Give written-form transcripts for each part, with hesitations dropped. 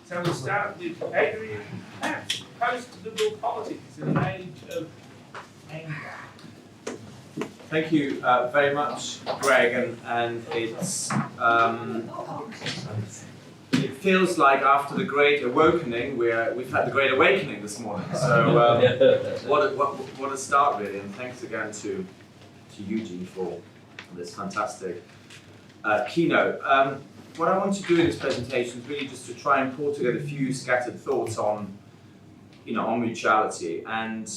So we'll start with Adrian Pabst, post-liberal politics in an age of anger. Thank you very much, Greg, and it feels like after the Great Awakening, we've had the Great Awakening this morning. So what a start really, and thanks again to Eugene for this fantastic keynote. What I want to do in this presentation is really just to try and pull together a few scattered thoughts on mutuality, and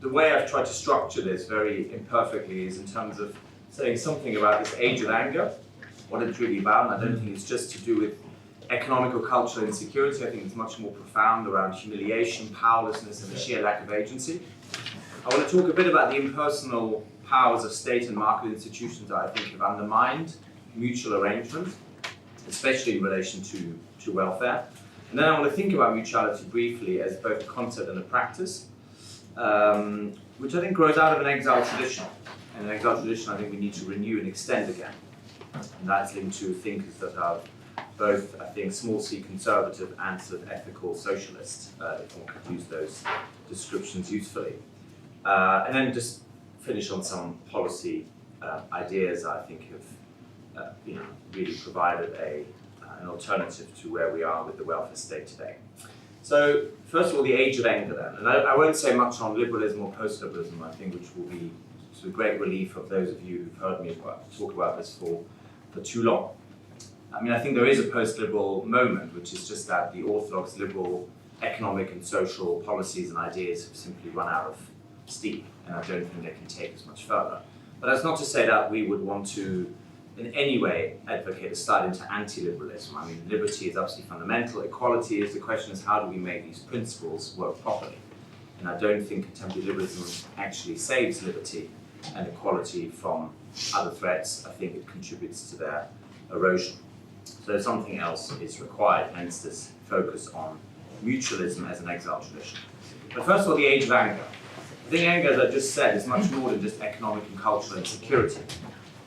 the way I've tried to structure this very imperfectly is in terms of saying something about this age of anger, what it's really about, and I don't think it's just to do with economic or cultural insecurity. I think it's much more profound around humiliation, powerlessness, and the sheer lack of agency. I want to talk a bit about the impersonal powers of state and market institutions that I think have undermined mutual arrangement, especially in relation to welfare. And then I want to think about mutuality briefly as both a concept and a practice, which I think grows out of an exile tradition. And an exile tradition I think we need to renew and extend again. And that's linked to thinkers that are both, I think, small c conservative and sort of ethical socialist, if one could use those descriptions usefully. And then just finish on some policy ideas I think have really provided an alternative to where we are with the welfare state today. So first of all, the age of anger then. And I won't say much on liberalism or post-liberalism, I think, which will be to the great relief of those of you who've heard me talk about this for too long. I mean, I think there is a post-liberal moment, which is just that the orthodox liberal economic and social policies and ideas have simply run out of steam, and I don't think they can take us much further. But that's not to say that we would want to in any way advocate a slide into anti-liberalism. I mean, liberty is absolutely fundamental, equality is, the question is how do we make these principles work properly? And I don't think contemporary liberalism actually saves liberty and equality from other threats. I think it contributes to their erosion. So something else is required, hence this focus on mutualism as an exile tradition. But first of all, the age of anger. I think anger, as I just said, is much more than just economic and cultural insecurity,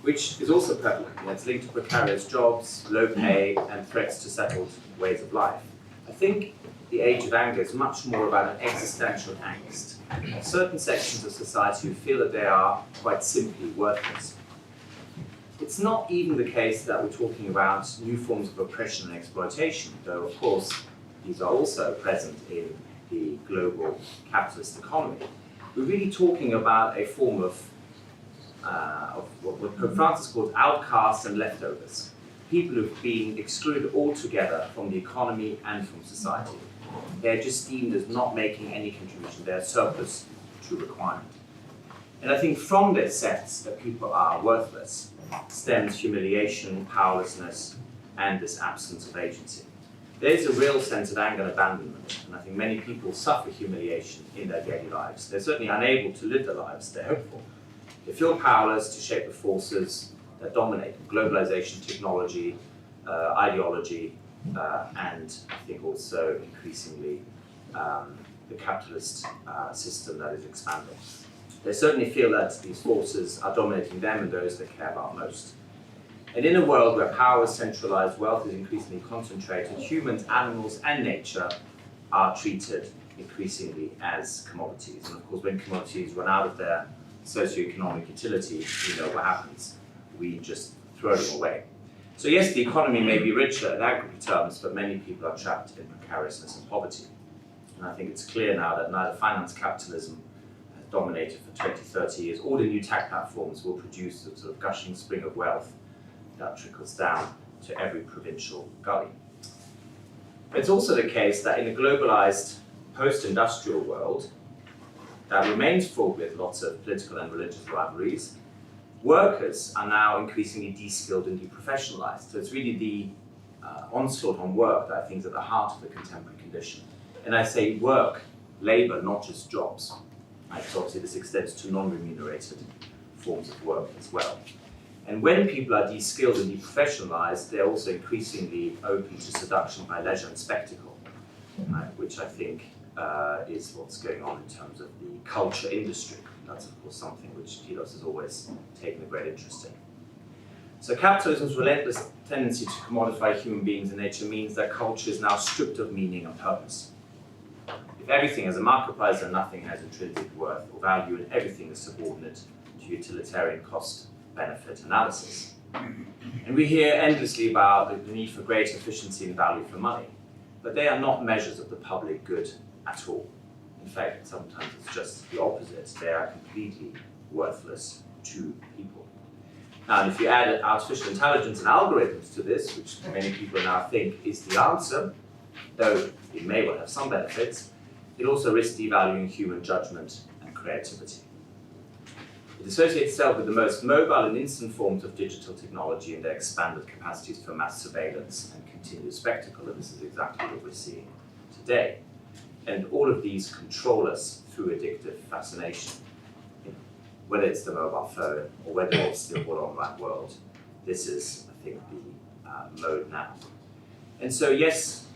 which is also prevalent. It's linked to precarious jobs, low pay, and threats to settled ways of life. I think the age of anger is much more about an existential angst. Certain sections of society who feel that they are quite simply worthless. It's not even the case that we're talking about new forms of oppression and exploitation, though of course these are also present in the global capitalist economy. We're really talking about a form of what Pope Francis calls outcasts and leftovers, people who've been excluded altogether from the economy and from society. They're just deemed as not making any contribution, they're surplus to requirement. And I think from this sense that people are worthless stems humiliation, powerlessness, and this absence of agency. There's a real sense of anger and abandonment, and I think many people suffer humiliation in their daily lives. They're certainly unable to live the lives they're hoped for. They feel powerless to shape the forces that dominate them: globalization, technology, ideology, and I think also increasingly the capitalist system that is expanding. They certainly feel that these forces are dominating them and those they care about most. And in a world where power is centralized, wealth is increasingly concentrated, humans, animals, and nature are treated increasingly as commodities. And of course, when commodities run out of their socioeconomic utility, we know what happens. We just throw them away. So yes, the economy may be richer in aggregate terms, but many people are trapped in precariousness and poverty. And I think it's clear now that neither finance capitalism has dominated for 20, 30 years, or the new tech platforms will produce a sort of gushing spring of wealth that trickles down to every provincial gully. But it's also the case that in a globalized post-industrial world that remains full with lots of political and religious rivalries, workers are now increasingly de-skilled and deprofessionalized. So it's really the onslaught on work that I think is at the heart of the contemporary condition. And I say work, labor, not just jobs. Right? So obviously this extends to non-remunerated forms of work as well. And when people are de-skilled and deprofessionalized, they're also increasingly open to seduction by leisure and spectacle, right? Which I think is what's going on in terms of the culture industry. That's of course something which Telos has always taken a great interest in. So capitalism's relentless tendency to commodify human beings and nature means that culture is now stripped of meaning and purpose. If everything has a market price, then nothing has intrinsic worth or value, and everything is subordinate to utilitarian cost-benefit analysis. And we hear endlessly about the need for greater efficiency and value for money, but they are not measures of the public good at all. In fact, sometimes it's just the opposite. They are completely worthless to people. Now, if you add artificial intelligence and algorithms to this, which many people now think is the answer, though it may well have some benefits, it also risks devaluing human judgment and creativity. It associates itself with the most mobile and instant forms of digital technology and their expanded capacities for mass surveillance and continuous spectacle, and this is exactly what we're seeing today. And all of these control us through addictive fascination. Whether it's the mobile phone or whether it's the whole online world, this is, I think, the mode now. And so, yes,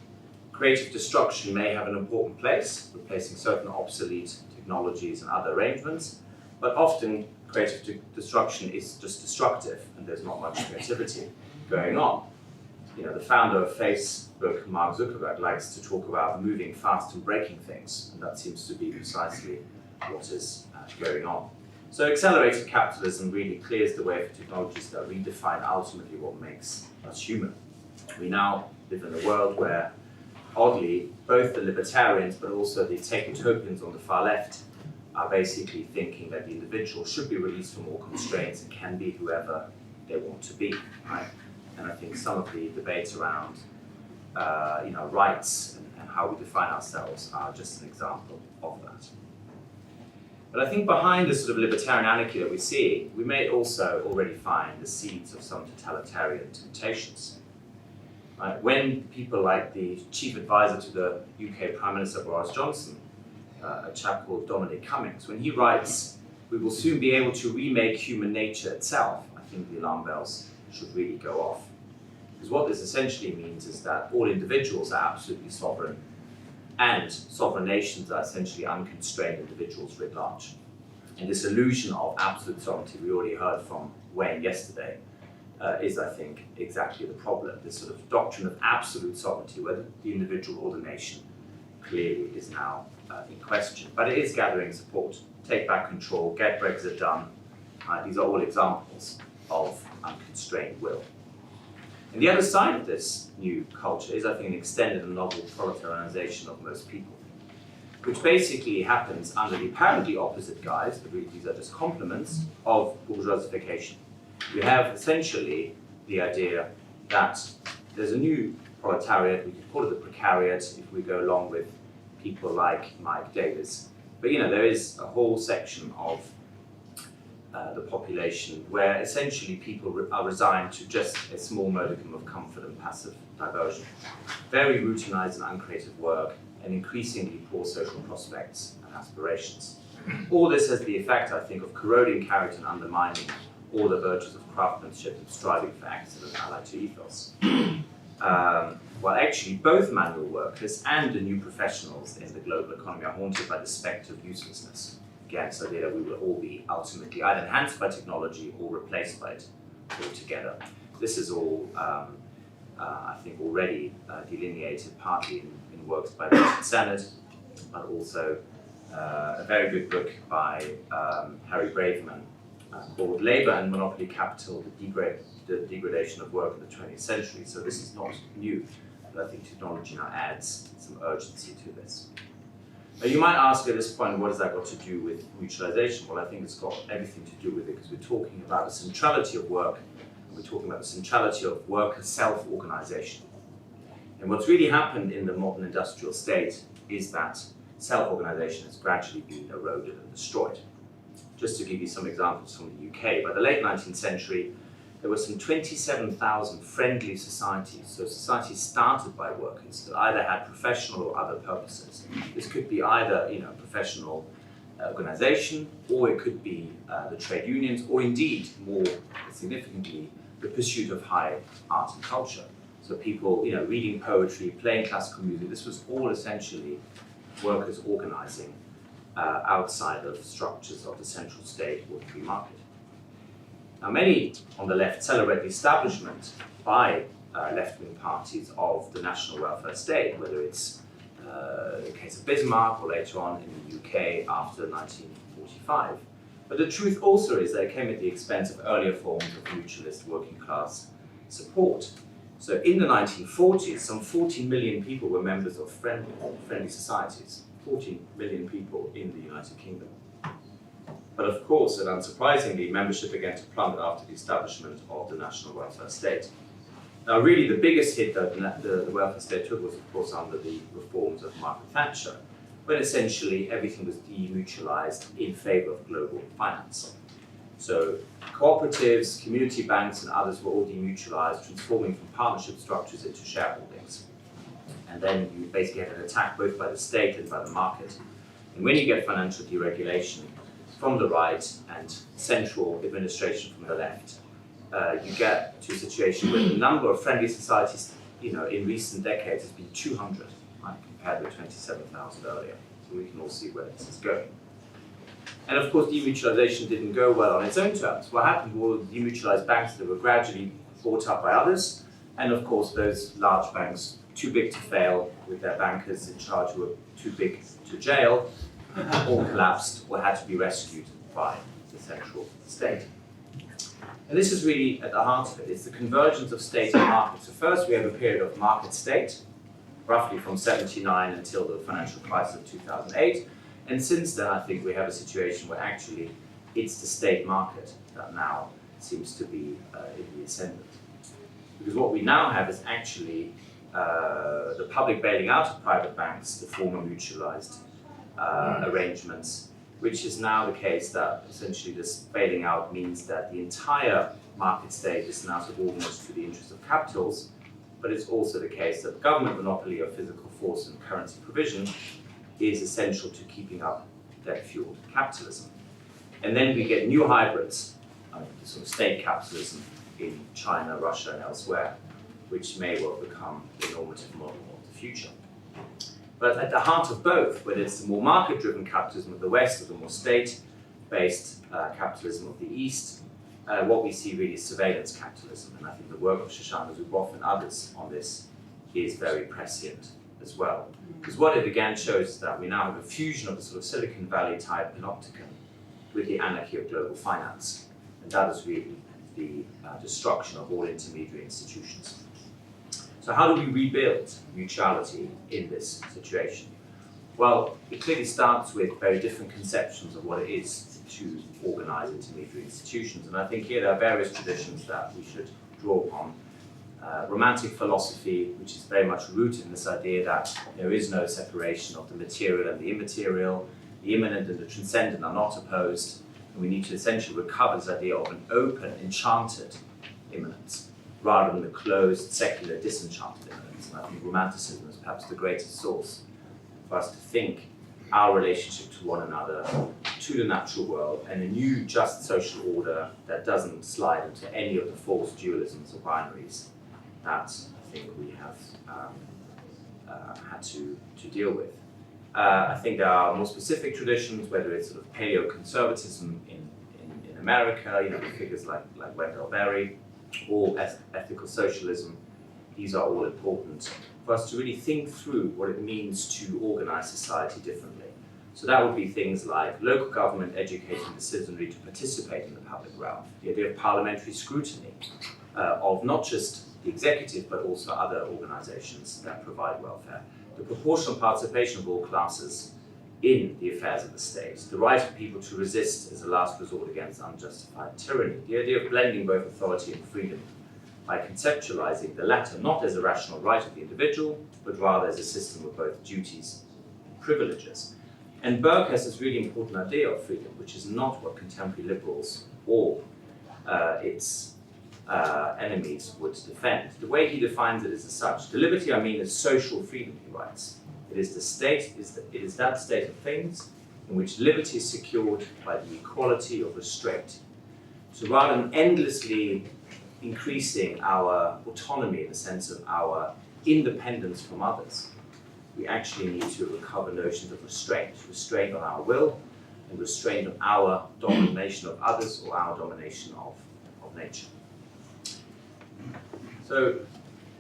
creative destruction may have an important place, replacing certain obsolete technologies and other arrangements, but often creative destruction is just destructive and there's not much creativity going on. You know, the founder of Facebook, Mark Zuckerberg, likes to talk about moving fast and breaking things, and that seems to be precisely what is going on. So accelerated capitalism really clears the way for technologies that redefine ultimately what makes us human. We now live in a world where, oddly, both the libertarians but also the tech-utopians on the far left are basically thinking that the individual should be released from all constraints and can be whoever they want to be, right? And I think some of the debates around rights and how we define ourselves are just an example of that. But I think behind this sort of libertarian anarchy that we see, we may also already find the seeds of some totalitarian temptations. Right? When people like the chief advisor to the UK Prime Minister Boris Johnson, a chap called Dominic Cummings, when he writes, "We will soon be able to remake human nature itself," I think the alarm bells should really go off. Because what this essentially means is that all individuals are absolutely sovereign, and sovereign nations are essentially unconstrained individuals writ large. And this illusion of absolute sovereignty we already heard from Wayne yesterday is, I think, exactly the problem. This sort of doctrine of absolute sovereignty, whether the individual or the nation, clearly is now in question. But it is gathering support. Take back control, get Brexit done. These are all examples of unconstrained will. And the other side of this new culture is, I think, an extended and novel proletarianization of most people, which basically happens under the apparently opposite guise, but really these are just complements, of bourgeoisification. We have essentially the idea that there's a new proletariat, we could call it the precariat if we go along with people like Mike Davis. But there is a whole section of the population where essentially people are resigned to just a small modicum of comfort and passive diversion. Very routinized and uncreative work and increasingly poor social prospects and aspirations. All this has the effect, I think, of corroding character and undermining all the virtues of craftsmanship and striving for excellence allied to ethos. While actually both manual workers and the new professionals in the global economy are haunted by the spectre of uselessness. Again, so that we will all be ultimately either enhanced by technology or replaced by it altogether. This is all, I think, already delineated partly in works by the Senate, but also a very good book by Harry Braverman called Labour and Monopoly Capital, the Degradation of Work in the 20th Century. So this is not new, but I think technology now adds some urgency to this. Now you might ask at this point, what has that got to do with mutualization? Well, I think it's got everything to do with it because we're talking about the centrality of work, and we're talking about the centrality of worker self-organization. And what's really happened in the modern industrial state is that self-organization has gradually been eroded and destroyed. Just to give you some examples from the UK, by the late 19th century, there were some 27,000 friendly societies, so societies started by workers that either had professional or other purposes. This could be either professional organization, or it could be the trade unions, or indeed, more significantly, the pursuit of high art and culture. So people, reading poetry, playing classical music, this was all essentially workers organizing outside of structures of the central state or the free market. Now, many on the left celebrate the establishment by left-wing parties of the national welfare state, whether it's the case of Bismarck or later on in the UK after 1945. But the truth also is that it came at the expense of earlier forms of mutualist working class support. So in the 1940s, some 40 million people were members of friendly societies, 40 million people in the United Kingdom. But of course, and unsurprisingly, membership began to plummet after the establishment of the national welfare state. Now, really, the biggest hit that the welfare state took was, of course, under the reforms of Margaret Thatcher, when essentially everything was demutualized in favor of global finance. So cooperatives, community banks, and others were all demutualized, transforming from partnership structures into shareholdings. And then you basically had an attack both by the state and by the market. And when you get financial deregulation from the right and central administration from the left, you get to a situation where the number of friendly societies, in recent decades has been 200, right, compared with 27,000 earlier. So we can all see where this is going. And of course, demutualization didn't go well on its own terms. What happened was demutualized banks that were gradually bought up by others, and of course, those large banks, too big to fail, with their bankers in charge who were too big to jail, all collapsed or had to be rescued by the central state. And this is really at the heart of it. It's the convergence of state and market. So first we have a period of market state, roughly from 79 until the financial crisis of 2008. And since then, I think we have a situation where actually it's the state market that now seems to be in the ascendant. Because what we now have is actually the public bailing out of private banks, the former mutualized arrangements, which is now the case that essentially this bailing out means that the entire market state is now subordinate to the interests of capitals, but it's also the case that the government monopoly of physical force and currency provision is essential to keeping up debt-fueled capitalism. And then we get new hybrids, the sort of state capitalism in China, Russia, and elsewhere, which may well become the normative model of the future. But at the heart of both, whether it's the more market-driven capitalism of the West or the more state-based capitalism of the East, what we see really is surveillance capitalism. And I think the work of Shoshana Zuboff and others on this is very prescient as well. Because what it again shows is that we now have a fusion of the sort of Silicon Valley type panopticon with the anarchy of global finance. And that is really the destruction of all intermediary institutions. So how do we rebuild mutuality in this situation? Well, it clearly starts with very different conceptions of what it is to organize intermediary institutions. And I think here there are various traditions that we should draw upon. Romantic philosophy, which is very much rooted in this idea that there is no separation of the material and the immaterial, the immanent and the transcendent are not opposed, and we need to essentially recover this idea of an open, enchanted immanence, rather than the closed, secular, disenchanted immanence. And I think Romanticism is perhaps the greatest source for us to think our relationship to one another, to the natural world, and a new just social order that doesn't slide into any of the false dualisms or binaries that I think we have had to deal with. I think there are more specific traditions, whether it's sort of paleo-conservatism in America, with figures like Wendell Berry, or ethical socialism. These are all important for us to really think through what it means to organize society differently. So that would be things like local government educating the citizenry to participate in the public realm, the idea of parliamentary scrutiny of not just the executive, but also other organizations that provide welfare, the proportional participation of all classes in the affairs of the state, the right of people to resist as a last resort against unjustified tyranny, the idea of blending both authority and freedom by conceptualizing the latter not as a rational right of the individual, but rather as a system of both duties and privileges. And Burke has this really important idea of freedom, which is not what contemporary liberals or its enemies would defend. The way he defines it is as such: the liberty I mean is social freedom, he writes. It is the state, it is that state of things in which liberty is secured by the equality of restraint. So rather than endlessly increasing our autonomy in the sense of our independence from others, we actually need to recover notions of restraint on our will, and restraint on our domination of others or our domination of nature. So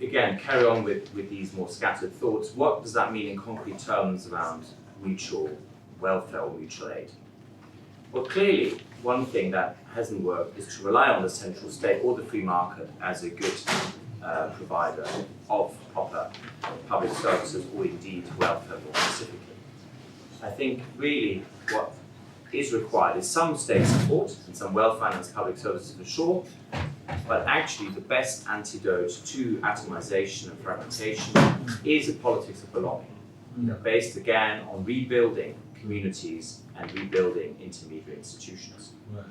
again, carry on with these more scattered thoughts. What does that mean in concrete terms around mutual welfare or mutual aid? Well, clearly, one thing that hasn't worked is to rely on the central state or the free market as a good provider of proper public services, or indeed welfare more specifically. I think really what is required is some state support and some well-financed public services for sure, but actually the best antidote to atomization and fragmentation is a politics of belonging, based again on rebuilding communities and rebuilding intermediary institutions. Right.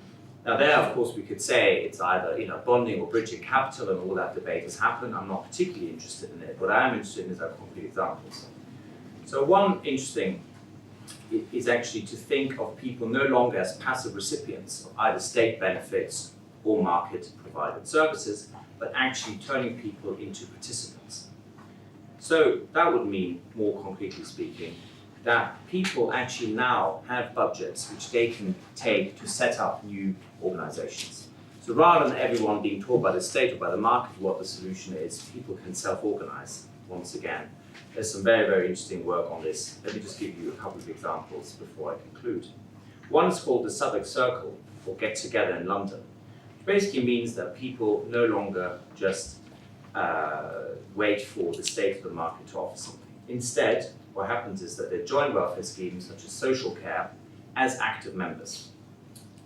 Now there, of course, we could say it's either bonding or bridging capital, and all that debate has happened. I'm not particularly interested in it. What I am interested in is our concrete examples. So one interesting is actually to think of people no longer as passive recipients of either state benefits or market-provided services, but actually turning people into participants. So that would mean, more concretely speaking, that people actually now have budgets which they can take to set up new organizations. So rather than everyone being told by the state or by the market what the solution is, people can self-organize once again. There's some very, very interesting work on this. Let me just give you a couple of examples before I conclude. One is called the Southwark Circle, or Get Together in London. It basically means that people no longer just wait for the state or the market to offer something. Instead, what happens is that they join welfare schemes such as social care as active members,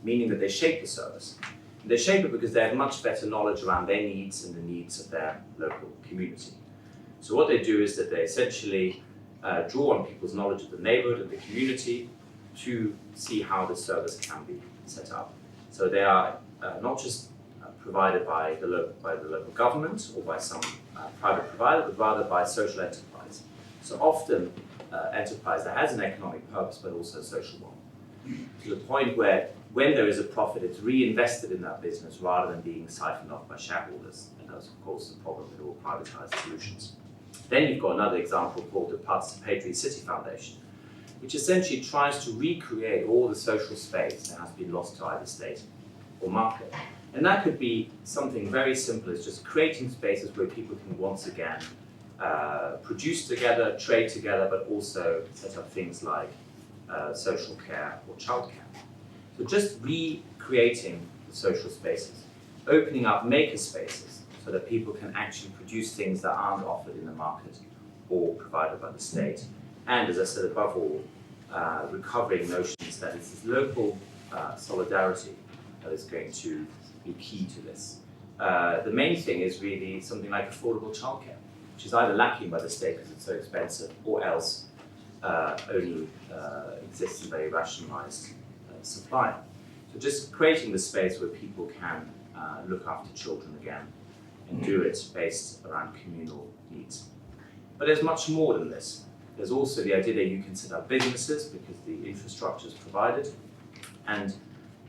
meaning that they shape the service. And they shape it because they have much better knowledge around their needs and the needs of their local community. So what they do is that they essentially draw on people's knowledge of the neighborhood and the community to see how the service can be set up. So they are not just provided by the local government or by some private provider, but rather by social enterprise. So often enterprise that has an economic purpose, but also a social one. To the point where when there is a profit, it's reinvested in that business rather than being siphoned off by shareholders. And that's of course the problem with all privatized solutions. Then you've got another example called the Participatory City Foundation, which essentially tries to recreate all the social space that has been lost to either state or market. And that could be something very simple as just creating spaces where people can once again produce together, trade together, but also set up things like social care or childcare. So just recreating the social spaces, opening up maker spaces so that people can actually produce things that aren't offered in the market or provided by the state. And as I said above all, recovering notions that it's this local solidarity that is going to be key to this. The main thing is really something like affordable childcare, which is either lacking by the state because it's so expensive, or else only exists in very rationalized supply. So just creating the space where people can look after children again and do it based around communal needs. But there's much more than this. There's also the idea that you can set up businesses because the infrastructure is provided, and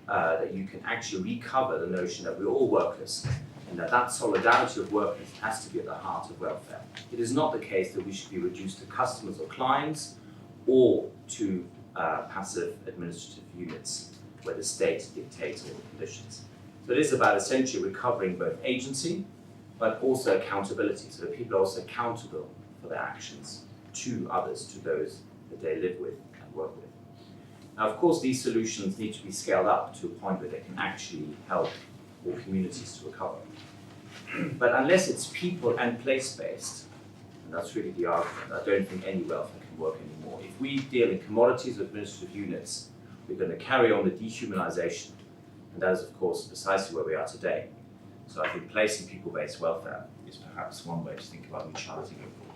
that you can actually recover the notion that we're all workers, and that solidarity of workers has to be at the heart of welfare. It is not the case that we should be reduced to customers or clients, or to passive administrative units where the state dictates all the conditions. So it is about essentially recovering both agency, but also accountability, so that people are also accountable for their actions to others, to those that they live with and work with. Now, of course, these solutions need to be scaled up to a point where they can actually help all communities to recover. But unless it's people and place-based, and that's really the argument, I don't think any welfare can work anymore. If we deal in commodities or administrative units, we're going to carry on the dehumanization, and that is, of course, precisely where we are today. So I think placing people-based welfare is perhaps one way to think about mutuality going forward.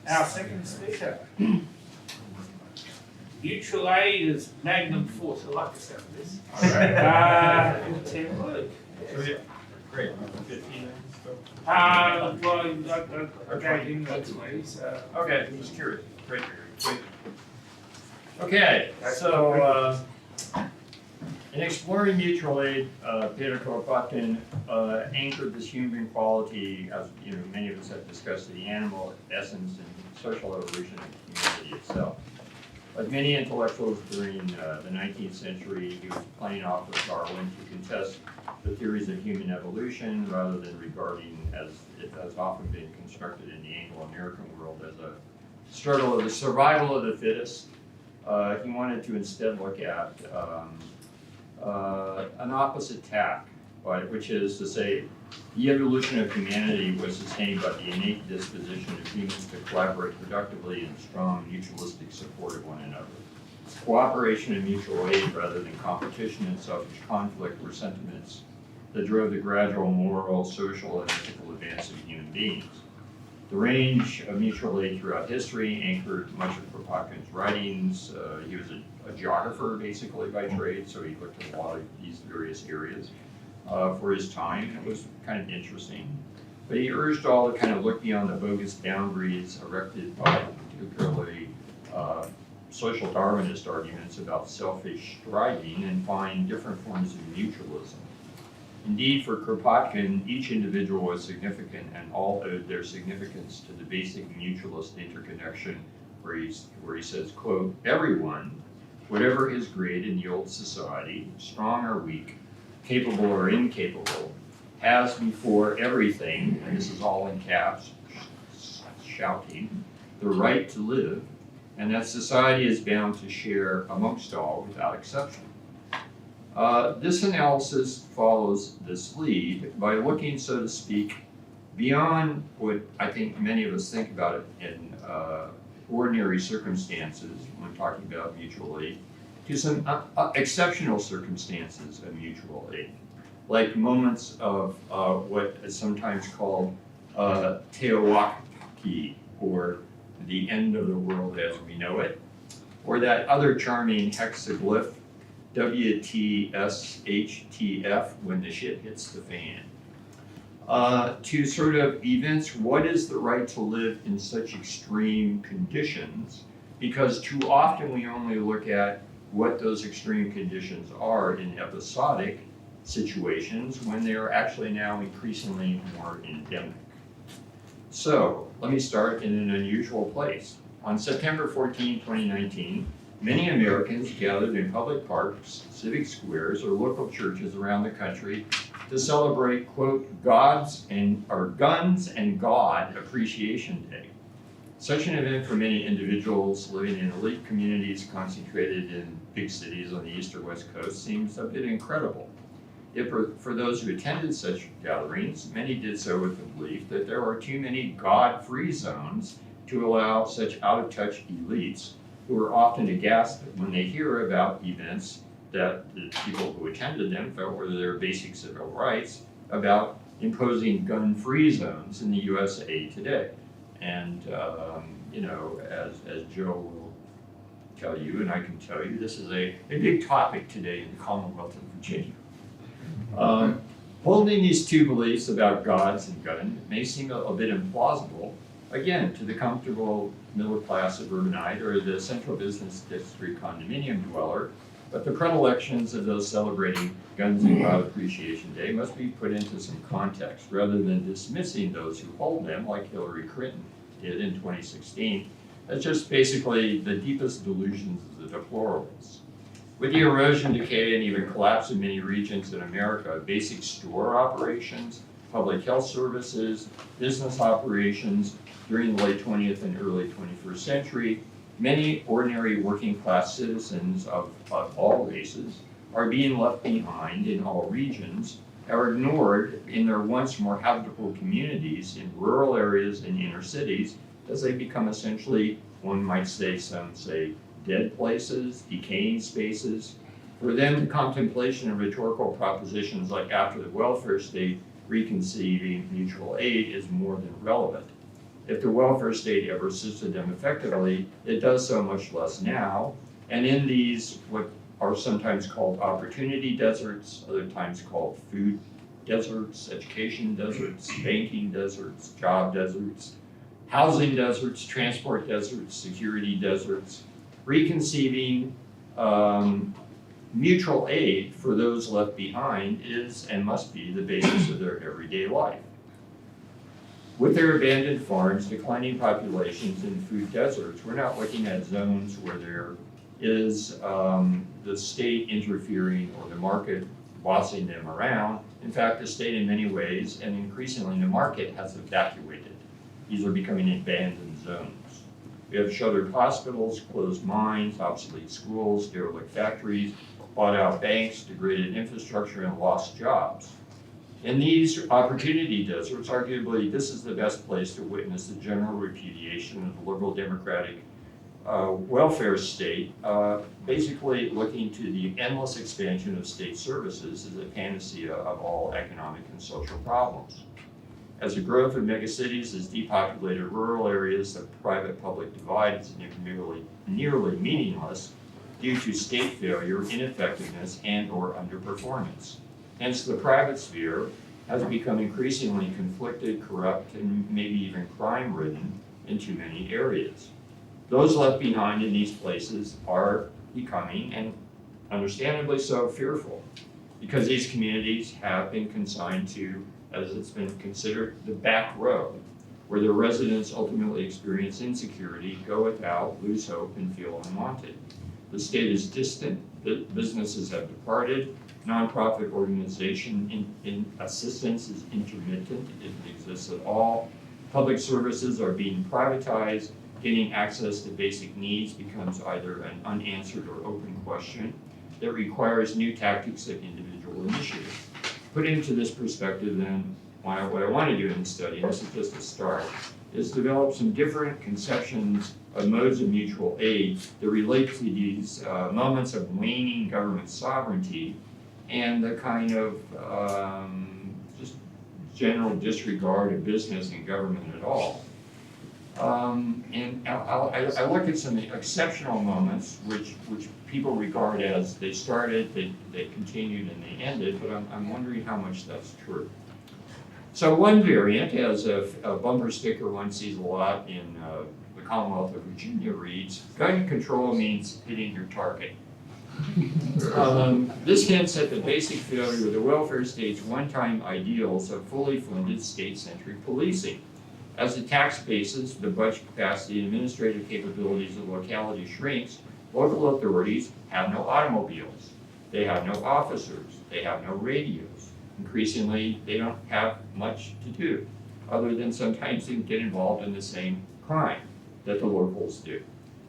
Our second speaker. Mutual aid is Magnum force. I like the sound of this. Tim Luke. Great. Well, I gave him that to me, so. Okay, I'm just curious. Great. In exploring mutual aid, Peter Kropotkin anchored this human quality, as many of us have discussed, the animal essence and social evolution of humanity itself. Like many intellectuals during the 19th century, he was playing off with Darwin to contest the theories of human evolution rather than regarding, as it has often been constructed in the Anglo-American world, as a struggle of the survival of the fittest. He wanted to instead look at an opposite tack, which is to say the evolution of humanity was sustained by the innate disposition of humans to collaborate productively in strong mutualistic support of one another. Cooperation and mutual aid rather than competition and selfish conflict were sentiments that drove the gradual moral, social, and ethical advance of human beings. The range of mutual aid throughout history anchored much of Kropotkin's writings. He was a geographer basically by trade, so he looked at a lot of these various areas for his time. It was kind of interesting. But he urged all to kind of look beyond the bogus boundaries erected by particularly social Darwinist arguments about selfish striving and find different forms of mutualism. Indeed, for Kropotkin, each individual was significant and all owed their significance to the basic mutualist interconnection where he says, quote, everyone, whatever his grade in the old society, strong or weak, capable or incapable, has before everything, and this is all in caps, shouting, the right to live, and that society is bound to share amongst all without exception. This analysis follows this lead by looking, so to speak, beyond what I think many of us think about it in ordinary circumstances when talking about mutual aid, to some exceptional circumstances of mutual aid, like moments of what is sometimes called Teowaki, or the end of the world as we know it, or that other charming hexaglyph, WTSHTF, when the shit hits the fan. To sort of evince what is the right to live in such extreme conditions, because too often we only look at what those extreme conditions are in episodic situations when they are actually now increasingly more endemic. So let me start in an unusual place. On September 14, 2019, many Americans gathered in public parks, civic squares, or local churches around the country to celebrate, quote, Guns and God Appreciation Day. Such an event for many individuals living in elite communities concentrated in big cities on the east or west coast seems a bit incredible. Yet for those who attended such gatherings, many did so with the belief that there are too many God-free zones to allow such out-of-touch elites who are often aghast when they hear about events that the people who attended them felt were their basic civil rights about imposing gun-free zones in the USA today. And, as Joe will tell you, and I can tell you, this is a big topic today in the Commonwealth of Virginia. Holding these two beliefs about gods and gun may seem a bit implausible, again, to the comfortable middle-class suburbanite or the central business district condominium dweller, but the predilections of those celebrating Guns and God Appreciation Day must be put into some context rather than dismissing those who hold them, like Hillary Clinton did in 2016, as just basically the deepest delusions of the deplorables. With the erosion, decay, and even collapse in many regions in America, basic store operations, public health services, business operations during the late 20th and early 21st century, many ordinary working class citizens of all races are being left behind in all regions, are ignored in their once more habitable communities in rural areas and inner cities as they become essentially, one might say, some say, dead places, decaying spaces. For them, the contemplation of rhetorical propositions like after the welfare state, reconceiving mutual aid is more than relevant. If the welfare state ever assisted them effectively, it does so much less now. And in these, what are sometimes called opportunity deserts, other times called food deserts, education deserts, banking deserts, job deserts, housing deserts, transport deserts, security deserts, reconceiving mutual aid for those left behind is and must be the basis of their everyday life. With their abandoned farms, declining populations, and food deserts, we're not looking at zones where there is the state interfering or the market bossing them around. In fact, the state in many ways, and increasingly the market, has evacuated. These are becoming abandoned zones. We have shuttered hospitals, closed mines, obsolete schools, derelict factories, bought out banks, degraded infrastructure, and lost jobs. In these opportunity deserts, arguably, this is the best place to witness the general repudiation of the liberal democratic welfare state, basically looking to the endless expansion of state services as a panacea of all economic and social problems. As the growth of megacities has depopulated rural areas, the private-public divide is nearly meaningless due to state failure, ineffectiveness, and/or underperformance. Hence, the private sphere has become increasingly conflicted, corrupt, and maybe even crime-ridden in too many areas. Those left behind in these places are becoming, and understandably so, fearful, because these communities have been consigned to, as it's been considered, the back row, where their residents ultimately experience insecurity, go without, lose hope, and feel unwanted. The state is distant, businesses have departed, nonprofit organization in assistance is intermittent, it doesn't exist at all. Public services are being privatized, getting access to basic needs becomes either an unanswered or open question that requires new tactics of individual initiative. Put into this perspective then, what I want to do in the study, and this is just a start, is develop some different conceptions of modes of mutual aid that relate to these moments of waning government sovereignty and the kind of just general disregard of business and government at all. And I look at some exceptional moments which people regard as they started, they continued, and they ended, but I'm wondering how much that's true. So one variant, as a bumper sticker one sees a lot in the Commonwealth of Virginia, reads, gun control means hitting your target. This hints at the basic failure of the welfare state's one-time ideals of fully funded state-centric policing. As the tax basis, the budget capacity, and administrative capabilities of locality shrinks, local authorities have no automobiles, they have no officers, they have no radios. Increasingly, they don't have much to do, other than sometimes they get involved in the same crime that the locals do.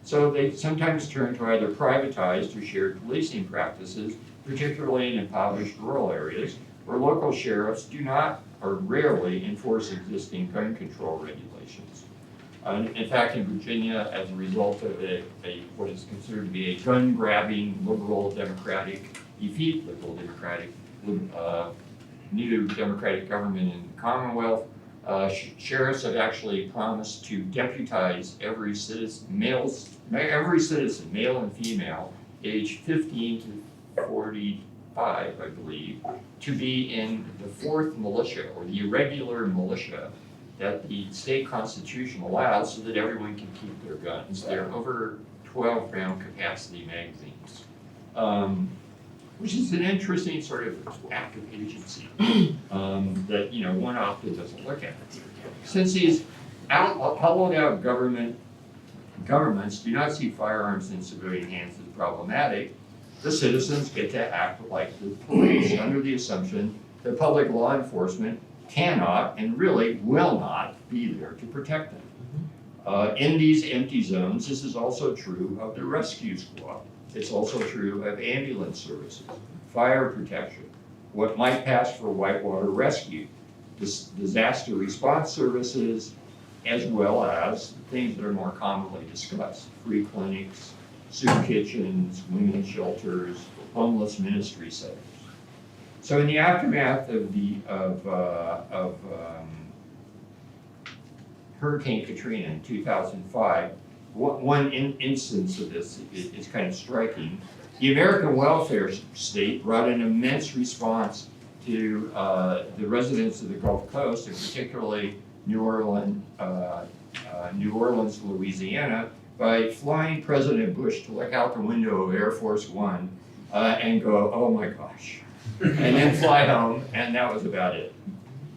So they sometimes turn to either privatized or shared policing practices, particularly in impoverished rural areas, where local sheriffs do not or rarely enforce existing gun control regulations. In fact, in Virginia, as a result of what is considered to be a gun-grabbing, liberal democratic, defeat liberal democratic, new democratic government in the Commonwealth, sheriffs have actually promised to deputize every citizen, male and female, aged 15 to 45, I believe, to be in the fourth militia, or the irregular militia, that the state constitution allows so that everyone can keep their guns. They're over 12 round capacity magazines, which is an interesting sort of act of agency that one often doesn't look at. Since these hollowed out governments do not see firearms in civilian hands as problematic, the citizens get to act like the police under the assumption that public law enforcement cannot and really will not be there to protect them. In these empty zones, this is also true of the rescue squad. It's also true of ambulance services, fire protection, what might pass for whitewater rescue, disaster response services, as well as things that are more commonly discussed, free clinics, soup kitchens, women's shelters, homeless ministry centers. So in the aftermath of Hurricane Katrina in 2005, one instance of this is kind of striking. The American welfare state brought an immense response to the residents of the Gulf Coast, and particularly New Orleans, Louisiana, by flying President Bush to look out the window of Air Force One and go, oh my gosh, and then fly home, and that was about it.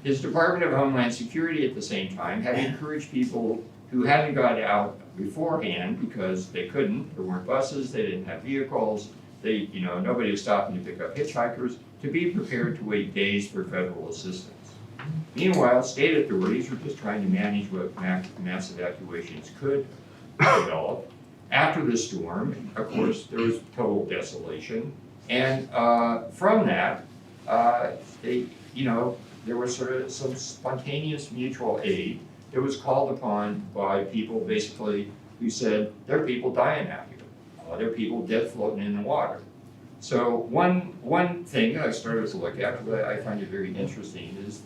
His Department of Homeland Security at the same time had encouraged people who hadn't got out beforehand because they couldn't, there weren't buses, they didn't have vehicles, nobody was stopping to pick up hitchhikers, to be prepared to wait days for federal assistance. Meanwhile, state authorities were just trying to manage what mass evacuations could develop. After the storm, of course, there was total desolation, and from that, there was sort of some spontaneous mutual aid that was called upon by people basically who said, there are people dying out here. There are people dead floating in the water. So one thing that I started to look at, that I find it very interesting, is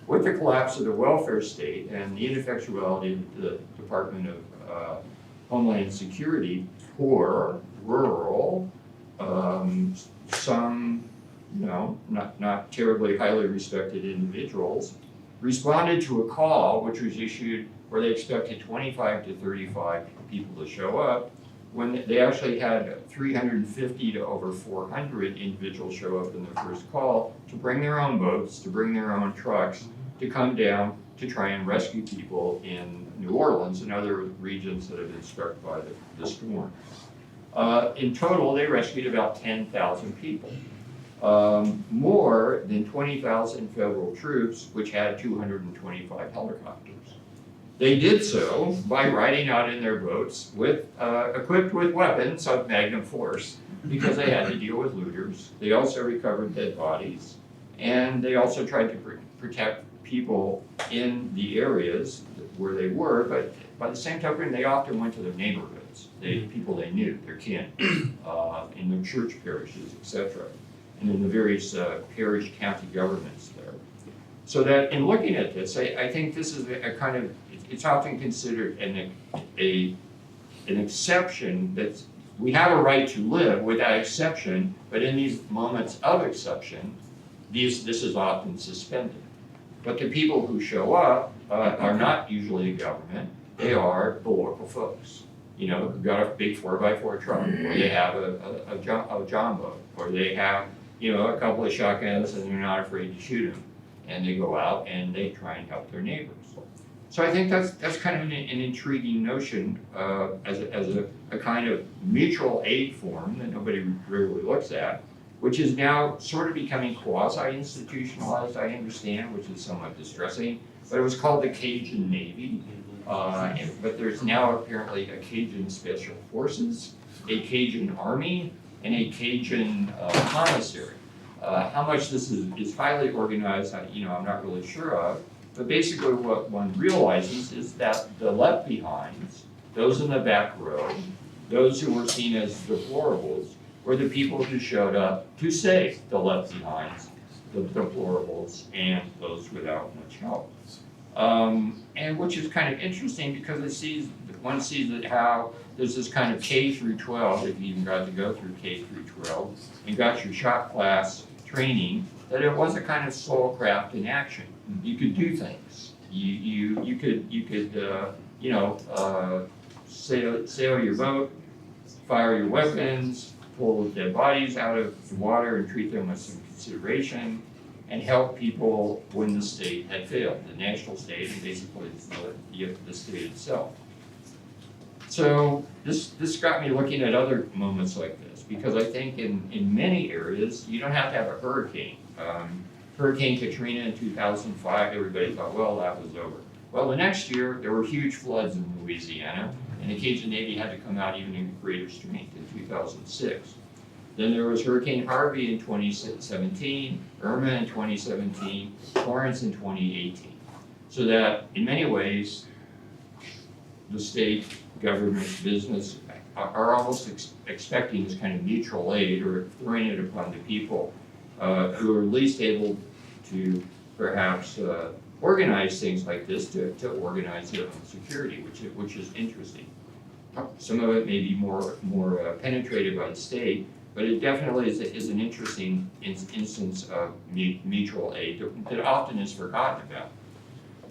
with the collapse of the welfare state and the ineffectuality of the Department of Homeland Security, poor, rural, some not terribly highly respected individuals responded to a call which was issued where they expected 25 to 35 people to show up, when they actually had 350 to over 400 individuals show up in the first call to bring their own boats, to bring their own trucks, to come down to try and rescue people in New Orleans and other regions that have been struck by the storm. In total, they rescued about 10,000 people. More than 20,000 federal troops, which had 225 helicopters. They did so by riding out in their boats equipped with weapons of Magnum force, because they had to deal with looters. They also recovered dead bodies, and they also tried to protect people in the areas where they were, but by the same token, they often went to their neighborhoods, people they knew, their kin, in their church parishes, etc., and in the various parish county governments there. So that in looking at this, I think this is a kind of, it's often considered an exception that we have a right to live without exception, but in these moments of exception, this is often suspended. But the people who show up are not usually the government, they are the local folks. Who've got a big 4x4 truck, or they have a John boat, or they have a couple of shotguns and they're not afraid to shoot them. And they go out and they try and help their neighbors. So I think that's kind of an intriguing notion as a kind of mutual aid form that nobody really looks at, which is now sort of becoming quasi-institutionalized, I understand, which is somewhat distressing. But it was called the Cajun Navy. But there's now apparently a Cajun Special Forces, a Cajun Army, and a Cajun commissary. How much this is highly organized, I'm not really sure of. But basically what one realizes is that the left behinds, those in the back row, those who were seen as deplorables, were the people who showed up to save the left behinds, the deplorables, and those without much help. And which is kind of interesting because one sees that how there's this kind of K through 12, if you even got to go through K through 12, and got your shop class training, that it was a kind of soul craft in action. You could do things. You could sail your boat, fire your weapons, pull dead bodies out of the water and treat them with some consideration, and help people when the state had failed, the national state and basically the state itself. So this got me looking at other moments like this, because I think in many areas, you don't have to have a hurricane. Hurricane Katrina in 2005, everybody thought, well, that was over. Well, the next year, there were huge floods in Louisiana, and the Cajun Navy had to come out even in greater strength in 2006. Then there was Hurricane Harvey in 2017, Irma in 2017, Florence in 2018. So that, in many ways, the state, government, business are almost expecting this kind of mutual aid, or throwing it upon the people who are least able to perhaps organize things like this to organize their own security, which is interesting. Some of it may be more penetrated by the state, but it definitely is an interesting instance of mutual aid that often is forgotten about.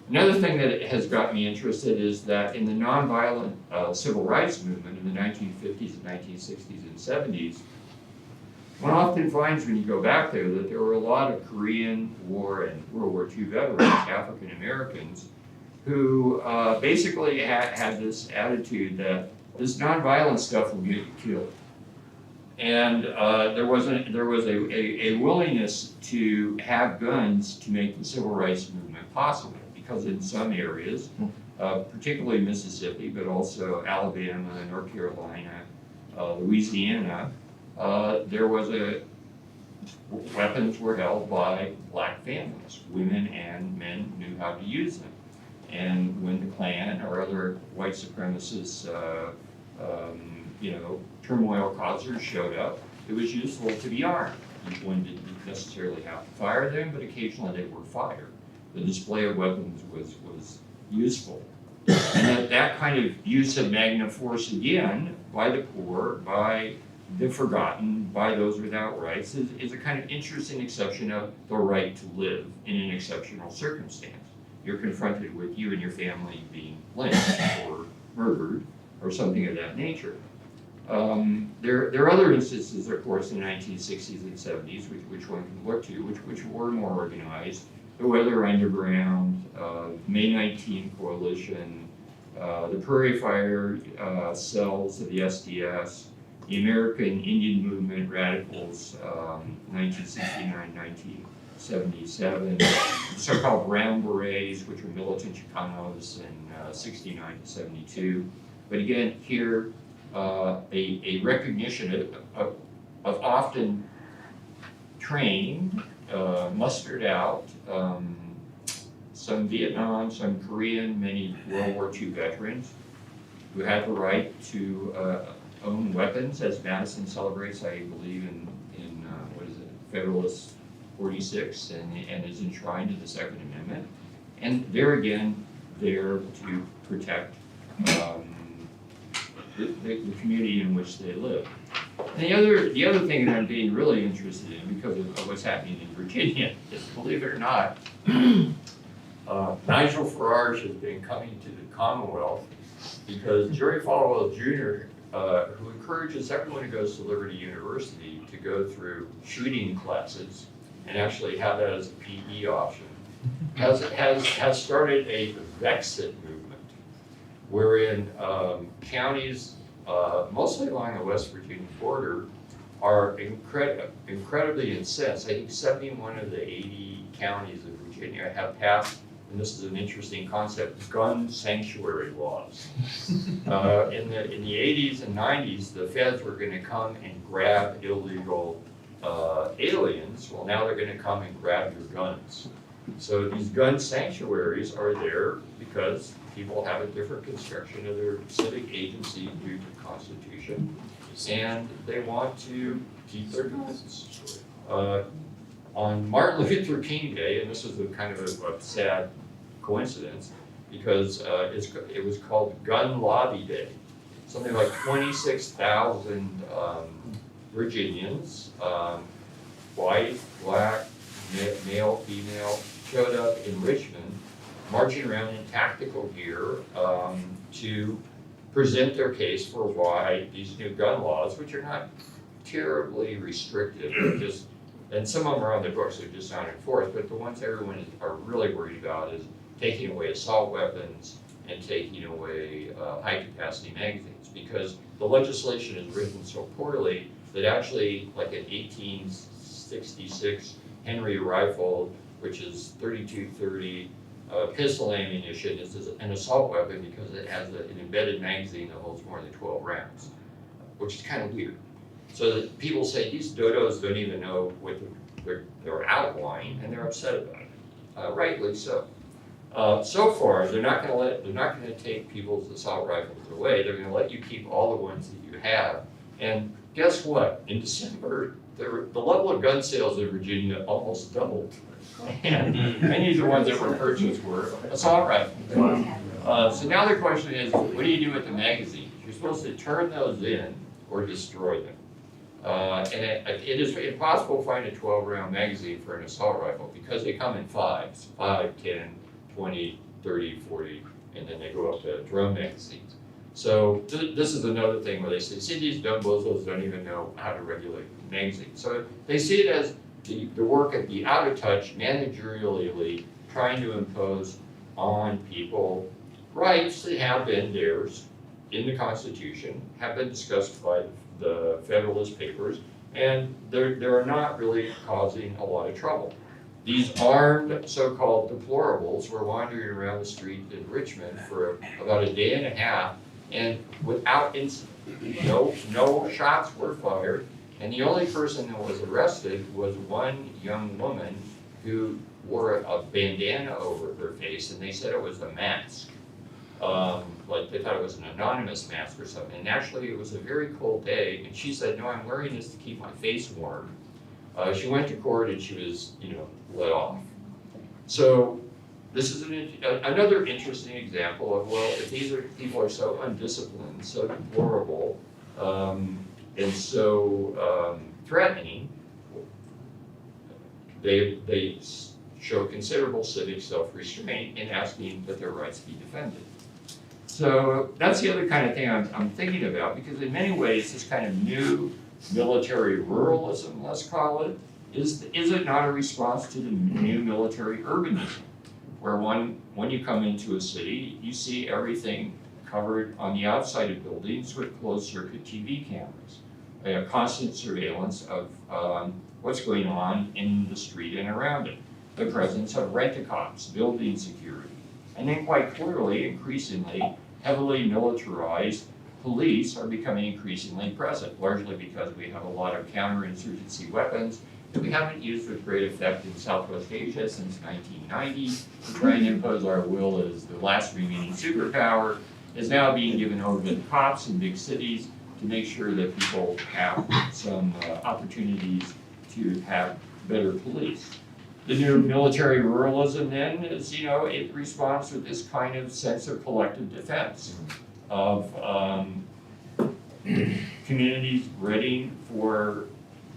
Another thing that has got me interested is that in the nonviolent civil rights movement in the 1950s and 1960s and 70s, one often finds when you go back there that there were a lot of Korean War and World War II veterans, African Americans, who basically had this attitude that this nonviolent stuff will get you killed. And there was a willingness to have guns to make the civil rights movement possible, because in some areas, particularly Mississippi, but also Alabama, North Carolina, Louisiana, there was weapons were held by black families. Women and men knew how to use them. And when the Klan or other white supremacist, turmoil causers showed up, it was useful to be armed. One didn't necessarily have to fire them, but occasionally they were fired. The display of weapons was useful. And that kind of use of Magnum force, again, by the poor, by the forgotten, by those without rights, is a kind of interesting exception of the right to live in an exceptional circumstance. You're confronted with you and your family being lynched or murdered or something of that nature. There are other instances, of course, in the 1960s and 70s, which one can look to, which were more organized. The Weather Underground, May 19 Coalition, the Prairie Fire cells of the SDS, the American Indian Movement Radicals, 1969-1977, so-called Brown Berets, which were militant Chicanos in 69 to 72. But again, here, a recognition of often trained, mustered out, some Vietnam, some Korean, many World War II veterans who had the right to own weapons, as Madison celebrates, I believe, in Federalist 46, and is enshrined in the Second Amendment. And there again, there to protect the community in which they live. And the other thing that I'm being really interested in, because of what's happening in Virginia, is, believe it or not, Nigel Farage has been coming to the Commonwealth because Jerry Falwell Jr., who encourages everyone who goes to Liberty University to go through shooting classes and actually have that as a PE option, has started a Vexit movement, wherein counties, mostly along the West Virginia border, are incredibly incensed. I think 71 of the 80 counties of Virginia have passed, and this is an interesting concept, gun sanctuary laws. In the 80s and 90s, the feds were going to come and grab illegal aliens. Well, now they're going to come and grab your guns. So these gun sanctuaries are there because people have a different construction of their civic agency due to the Constitution, and they want to keep their guns. On Martin Luther King Day, and this is a kind of a sad coincidence, because it was called Gun Lobby Day. Something like 26,000 Virginians, white, black, male, female, showed up in Richmond, marching around in tactical gear to present their case for why these new gun laws, which are not terribly restrictive, and some of them are on the books, they're just not enforced, but the ones everyone are really worried about is taking away assault weapons and taking away high-capacity magazines, because the legislation is written so poorly that actually, like an 1866 Henry rifle, which is .32-30 pistol ammunition, is an assault weapon because it has an embedded magazine that holds more than 12 rounds, which is kind of weird. So that people say these dodos don't even know what they're outlining, and they're upset about it, rightly so. So far, they're not going to take people's assault rifles away. They're going to let you keep all the ones that you have. And guess what? In December, the level of gun sales in Virginia almost doubled. And many of the ones that were purchased were assault rifles. So now the question is, what do you do with the magazines? You're supposed to turn those in or destroy them. And it is impossible to find a 12-round magazine for an assault rifle because they come in fives, 5, 10, 20, 30, 40, and then they go up to drum magazines. So this is another thing where they say, see, these dumb bozos don't even know how to regulate magazines. So they see it as the work of the out of touch managerial elite trying to impose on people rights that have been theirs in the Constitution, have been discussed by the Federalist Papers, and they're not really causing a lot of trouble. These armed so-called deplorables were wandering around the street in Richmond for about a day and a half, and without incident, no shots were fired, and the only person that was arrested was one young woman who wore a bandana over her face, and they said it was a mask. Like they thought it was an anonymous mask or something, and actually it was a very cold day, and she said, no, I'm wearing this to keep my face warm. She went to court and she was, let off. So this is another interesting example of, well, if these people are so undisciplined, so deplorable, and so threatening, they show considerable civic self-restraint in asking that their rights be defended. So that's the other kind of thing I'm thinking about, because in many ways this kind of new military ruralism, let's call it, is it not a response to the new military urbanism, where when you come into a city, you see everything covered on the outside of buildings with closed-circuit TV cameras, a constant surveillance of what's going on in the street and around it, the presence of rent-a-cops, building security, and then quite clearly, increasingly, heavily militarized police are becoming increasingly present, largely because we have a lot of counterinsurgency weapons that we haven't used with great effect in Southwest Asia since 1990. To try and impose our will as the last remaining superpower is now being given over to the cops in big cities to make sure that people have some opportunities to have better police. The new military ruralism then is, it responds with this kind of sense of collective defense of communities readying for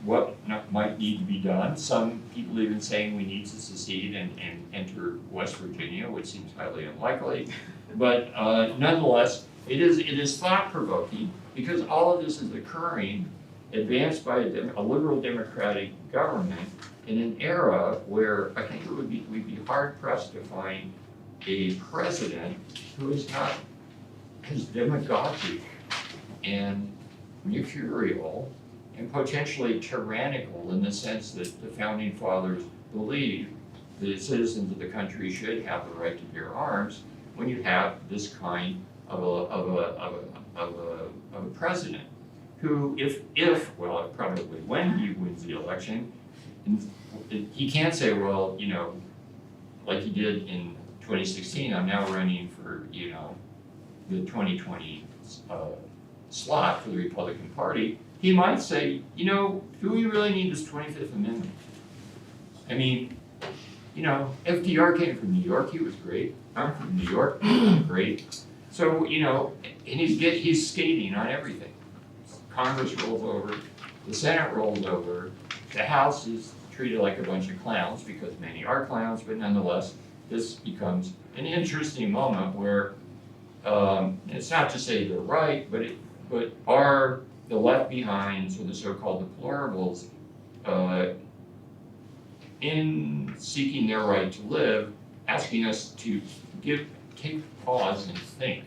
what might need to be done. Some people even saying we need to secede and enter West Virginia, which seems highly unlikely. But nonetheless, it is thought-provoking because all of this is occurring advanced by a liberal democratic government in an era where I think we'd be hard-pressed to find a president who is not as demagogic and mercurial and potentially tyrannical in the sense that the founding fathers believed that citizens of the country should have the right to bear arms when you have this kind of a president who, probably when he wins the election, he can't say, well, like he did in 2016, I'm now running for, the 2020 slot for the Republican Party. He might say, do we really need this 25th Amendment? I mean, FDR came from New York, he was great. I'm from New York, great. So, and he's skating on everything. Congress rolls over, the Senate rolls over, the House is treated like a bunch of clowns because many are clowns, but nonetheless, this becomes an interesting moment where it's not to say they're right, but are the left behinds or the so-called deplorables in seeking their right to live, asking us to take pause and think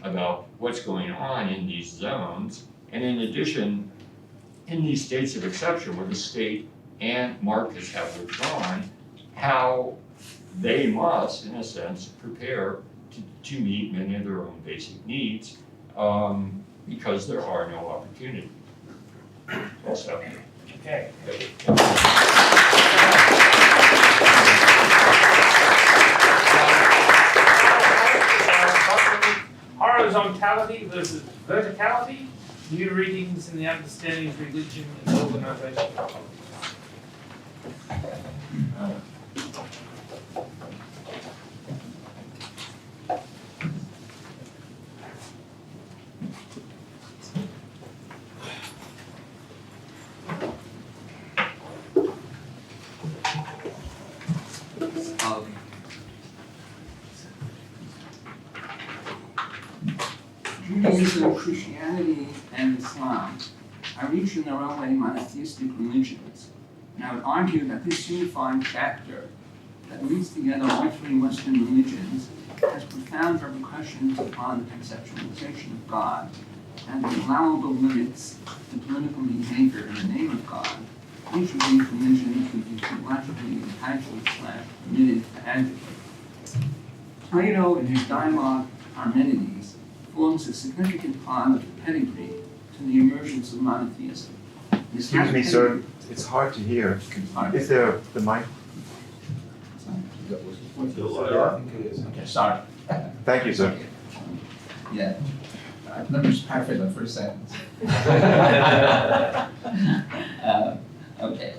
about what's going on in these zones, and in addition, in these states of exception where the state and markets have withdrawn, how they must, in a sense, prepare to meet many of their own basic needs because there are no opportunities. Also, Okay. Horizontality versus verticality, new readings in the understanding of religion and organization. Judaism, Christianity, and Islam are each in their own way monotheistic religions. And I would argue that this unifying factor that leads together all three Western religions has profound repercussions upon the conceptualization of God and the allowable limits to political behavior in the name of God. Each of these religions would be theologically entitled / permitted to advocate. Plato, in his dialogue Parmenides, forms a significant part of the pedigree to the emergence of monotheism. Excuse me, sir. It's hard to hear. Is there the mic? Okay, sorry. Thank you, sir. Yeah. Let me just paraphrase the first sentence. Okay.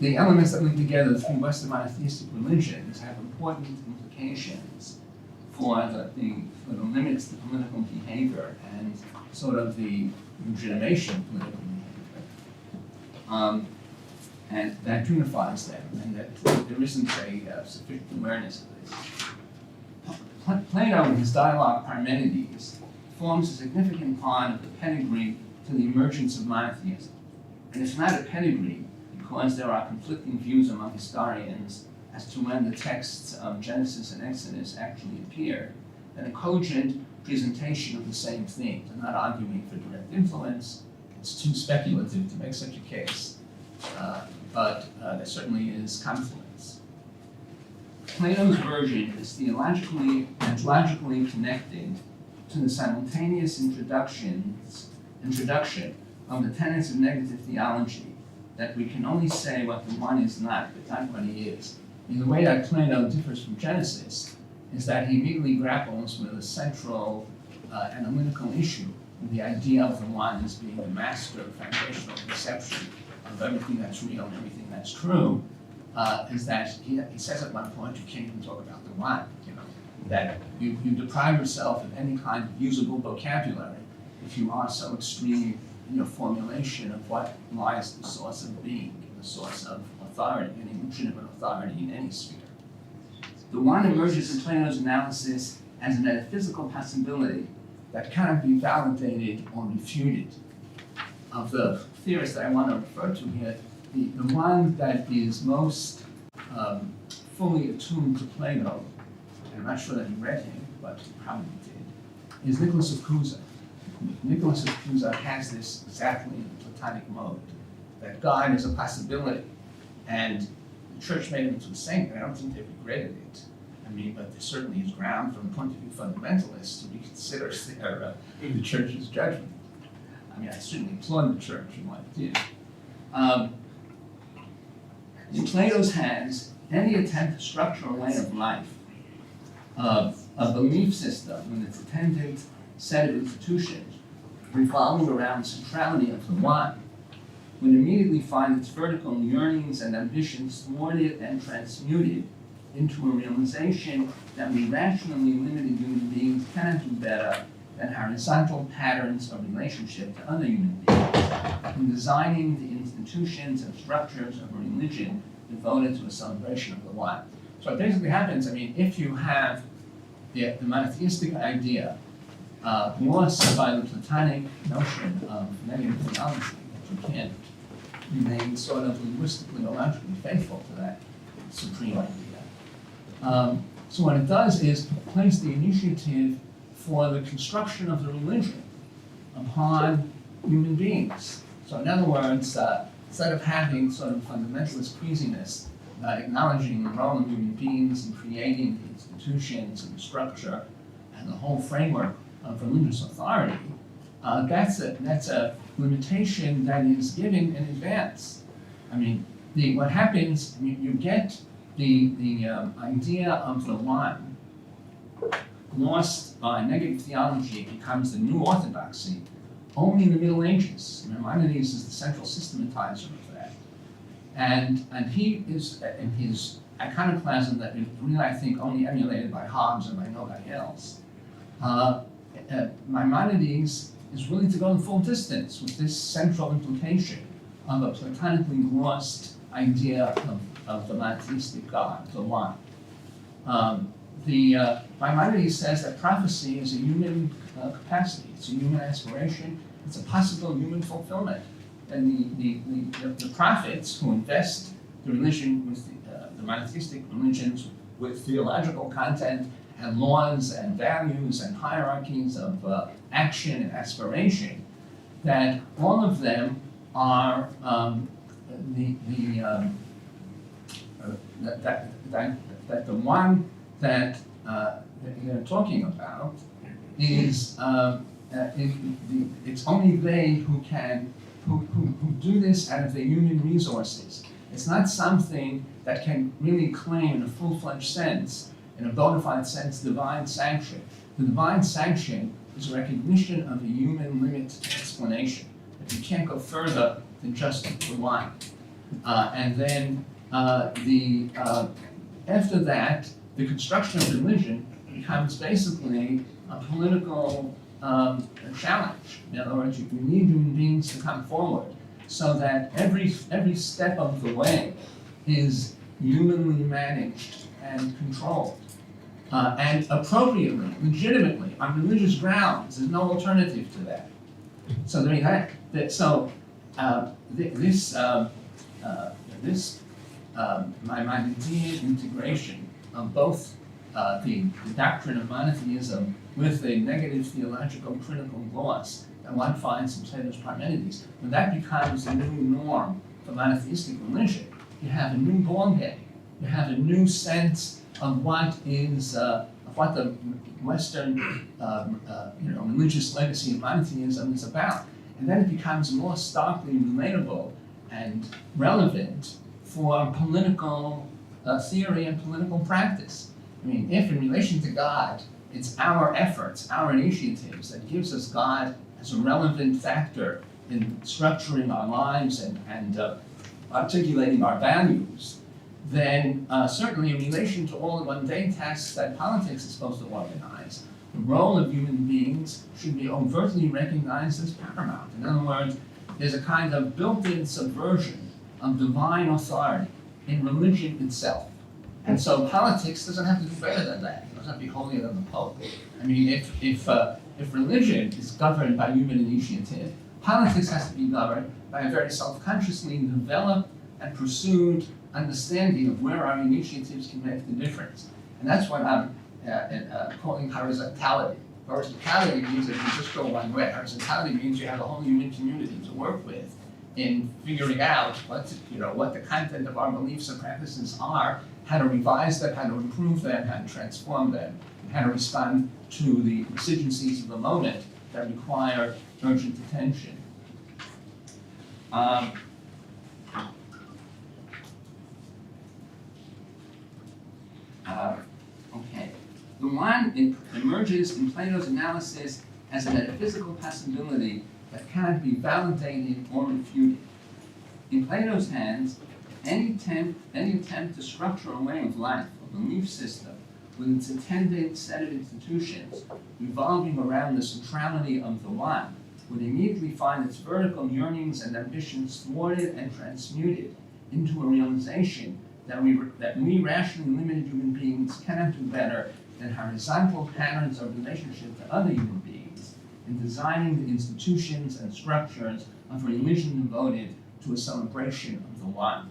The elements that link together the three Western monotheistic religions have important implications for the limits to political behavior and sort of the legitimation of political behavior. And that unifies them, and that there isn't a sufficient awareness of this. Plato, in his dialogue Parmenides, forms a significant part of the pedigree to the emergence of monotheism. And it's not a pedigree because there are conflicting views among historians as to when the texts of Genesis and Exodus actually appeared, and a cogent presentation of the same themes. I'm not arguing for direct influence. It's too speculative to make such a case. But there certainly is confluence. Plato's version is theologically and logically connected to the simultaneous introduction of the tenets of negative theology, that we can only say what the one is not, but not what he is. In the way that Plato differs from Genesis is that he immediately grapples with a central analytical issue, with the idea of the one as being the master of foundational conception of everything that's real and everything that's true, is that he says at one point, you can't even talk about the one, that you deprive yourself of any kind of usable vocabulary if you are so extreme in your formulation of what lies the source of being, the source of authority, any legitimate authority in any sphere. The one emerges in Plato's analysis as a metaphysical possibility that cannot be validated or refuted. Of the theorists that I want to refer to here, the one that is most fully attuned to Plato, and I'm not sure that he read him, but he probably did, is Nicholas of Cusa. Nicholas of Cusa has this exactly in the Platonic mode, that God is a possibility, and the church made him into a saint, and I don't think they regretted it. I mean, but there certainly is ground from the point of view of fundamentalists to reconsider the church's judgment. I mean, I certainly applaud the church in what it did. In Plato's hands, any attempt to structure a way of life, a belief system with its attendant set of institutions revolving around the centrality of the one, would immediately find its vertical yearnings and ambitions thwarted and transmuted into a realization that we rationally limited human beings cannot do better than horizontal patterns of relationship to other human beings, in designing the institutions and structures of a religion devoted to a celebration of the one. So what basically happens, I mean, if you have the monotheistic idea lost by the Platonic notion of negative theology, that you can't remain sort of linguistically or logically faithful to that supreme idea. So what it does is place the initiative for the construction of the religion upon human beings. So in other words, instead of having sort of fundamentalist queasiness, acknowledging the role of human beings in creating the institutions and the structure and the whole framework of religious authority, that's a limitation that is given in advance. I mean, what happens, you get the idea of the one lost by negative theology. It becomes the new orthodoxy only in the Middle Ages. Maimonides is the central systematizer of that. And he is, in his iconoclasm that is really, I think, only emulated by Hobbes and by nobody else, Maimonides is willing to go the full distance with this central implication of a platonically lost idea of the monotheistic God, the one. Maimonides says that prophecy is a human capacity, it's a human aspiration, it's a possible human fulfillment. And the prophets who invest the religion with the monotheistic religions with theological content and laws and values and hierarchies of action and aspiration, that all of them are that the one that they're talking about is it's only they who can who do this out of their human resources. It's not something that can really claim in a full-fledged sense, in a bona fide sense, divine sanction. The divine sanction is a recognition of a human limit to explanation. That you can't go further than just the one. And then after that, the construction of religion becomes basically a political challenge. In other words, you need human beings to come forward so that every step of the way is humanly managed and controlled. And appropriately, legitimately, on religious grounds. There's no alternative to that. So there you have it. So this Maimonidean integration of both the doctrine of monotheism with a negative theological critical gloss that one finds in Plato's Parmenides, when that becomes a new norm for monotheistic religion, you have a new ballgame. You have a new sense of what is of what the Western religious legacy of monotheism is about, and then it becomes more starkly relatable and relevant for political theory and political practice. I mean, if in relation to God, it's our efforts, our initiatives that gives us God as a relevant factor in structuring our lives and articulating our values, then certainly in relation to all the mundane tasks that politics is supposed to organize, the role of human beings should be overtly recognized as paramount. In other words, there's a kind of built-in subversion of divine authority in religion itself. And so politics doesn't have to do better than that. It doesn't have to be holier than the Pope. I mean, if religion is governed by human initiative, politics has to be governed by a very self-consciously developed and pursued understanding of where our initiatives can make the difference. And that's what I'm calling horizontality. Horizontality means that you just go one way. Horizontality means you have a whole human community to work with in figuring out what the content of our beliefs and practices are, how to revise them, how to improve them, how to transform them, and how to respond to the exigencies of the moment that require urgent attention. Okay. The one emerges in Plato's analysis as a metaphysical possibility that cannot be validated or refuted. In Plato's hands, any attempt to structure a way of life, a belief system, with its attendant set of institutions revolving around the centrality of the one, would immediately find its vertical yearnings and ambitions thwarted and transmuted into a realization that we rationally limited human beings cannot do better than horizontal patterns of relationship to other human beings in designing the institutions and structures of a religion devoted to a celebration of the one.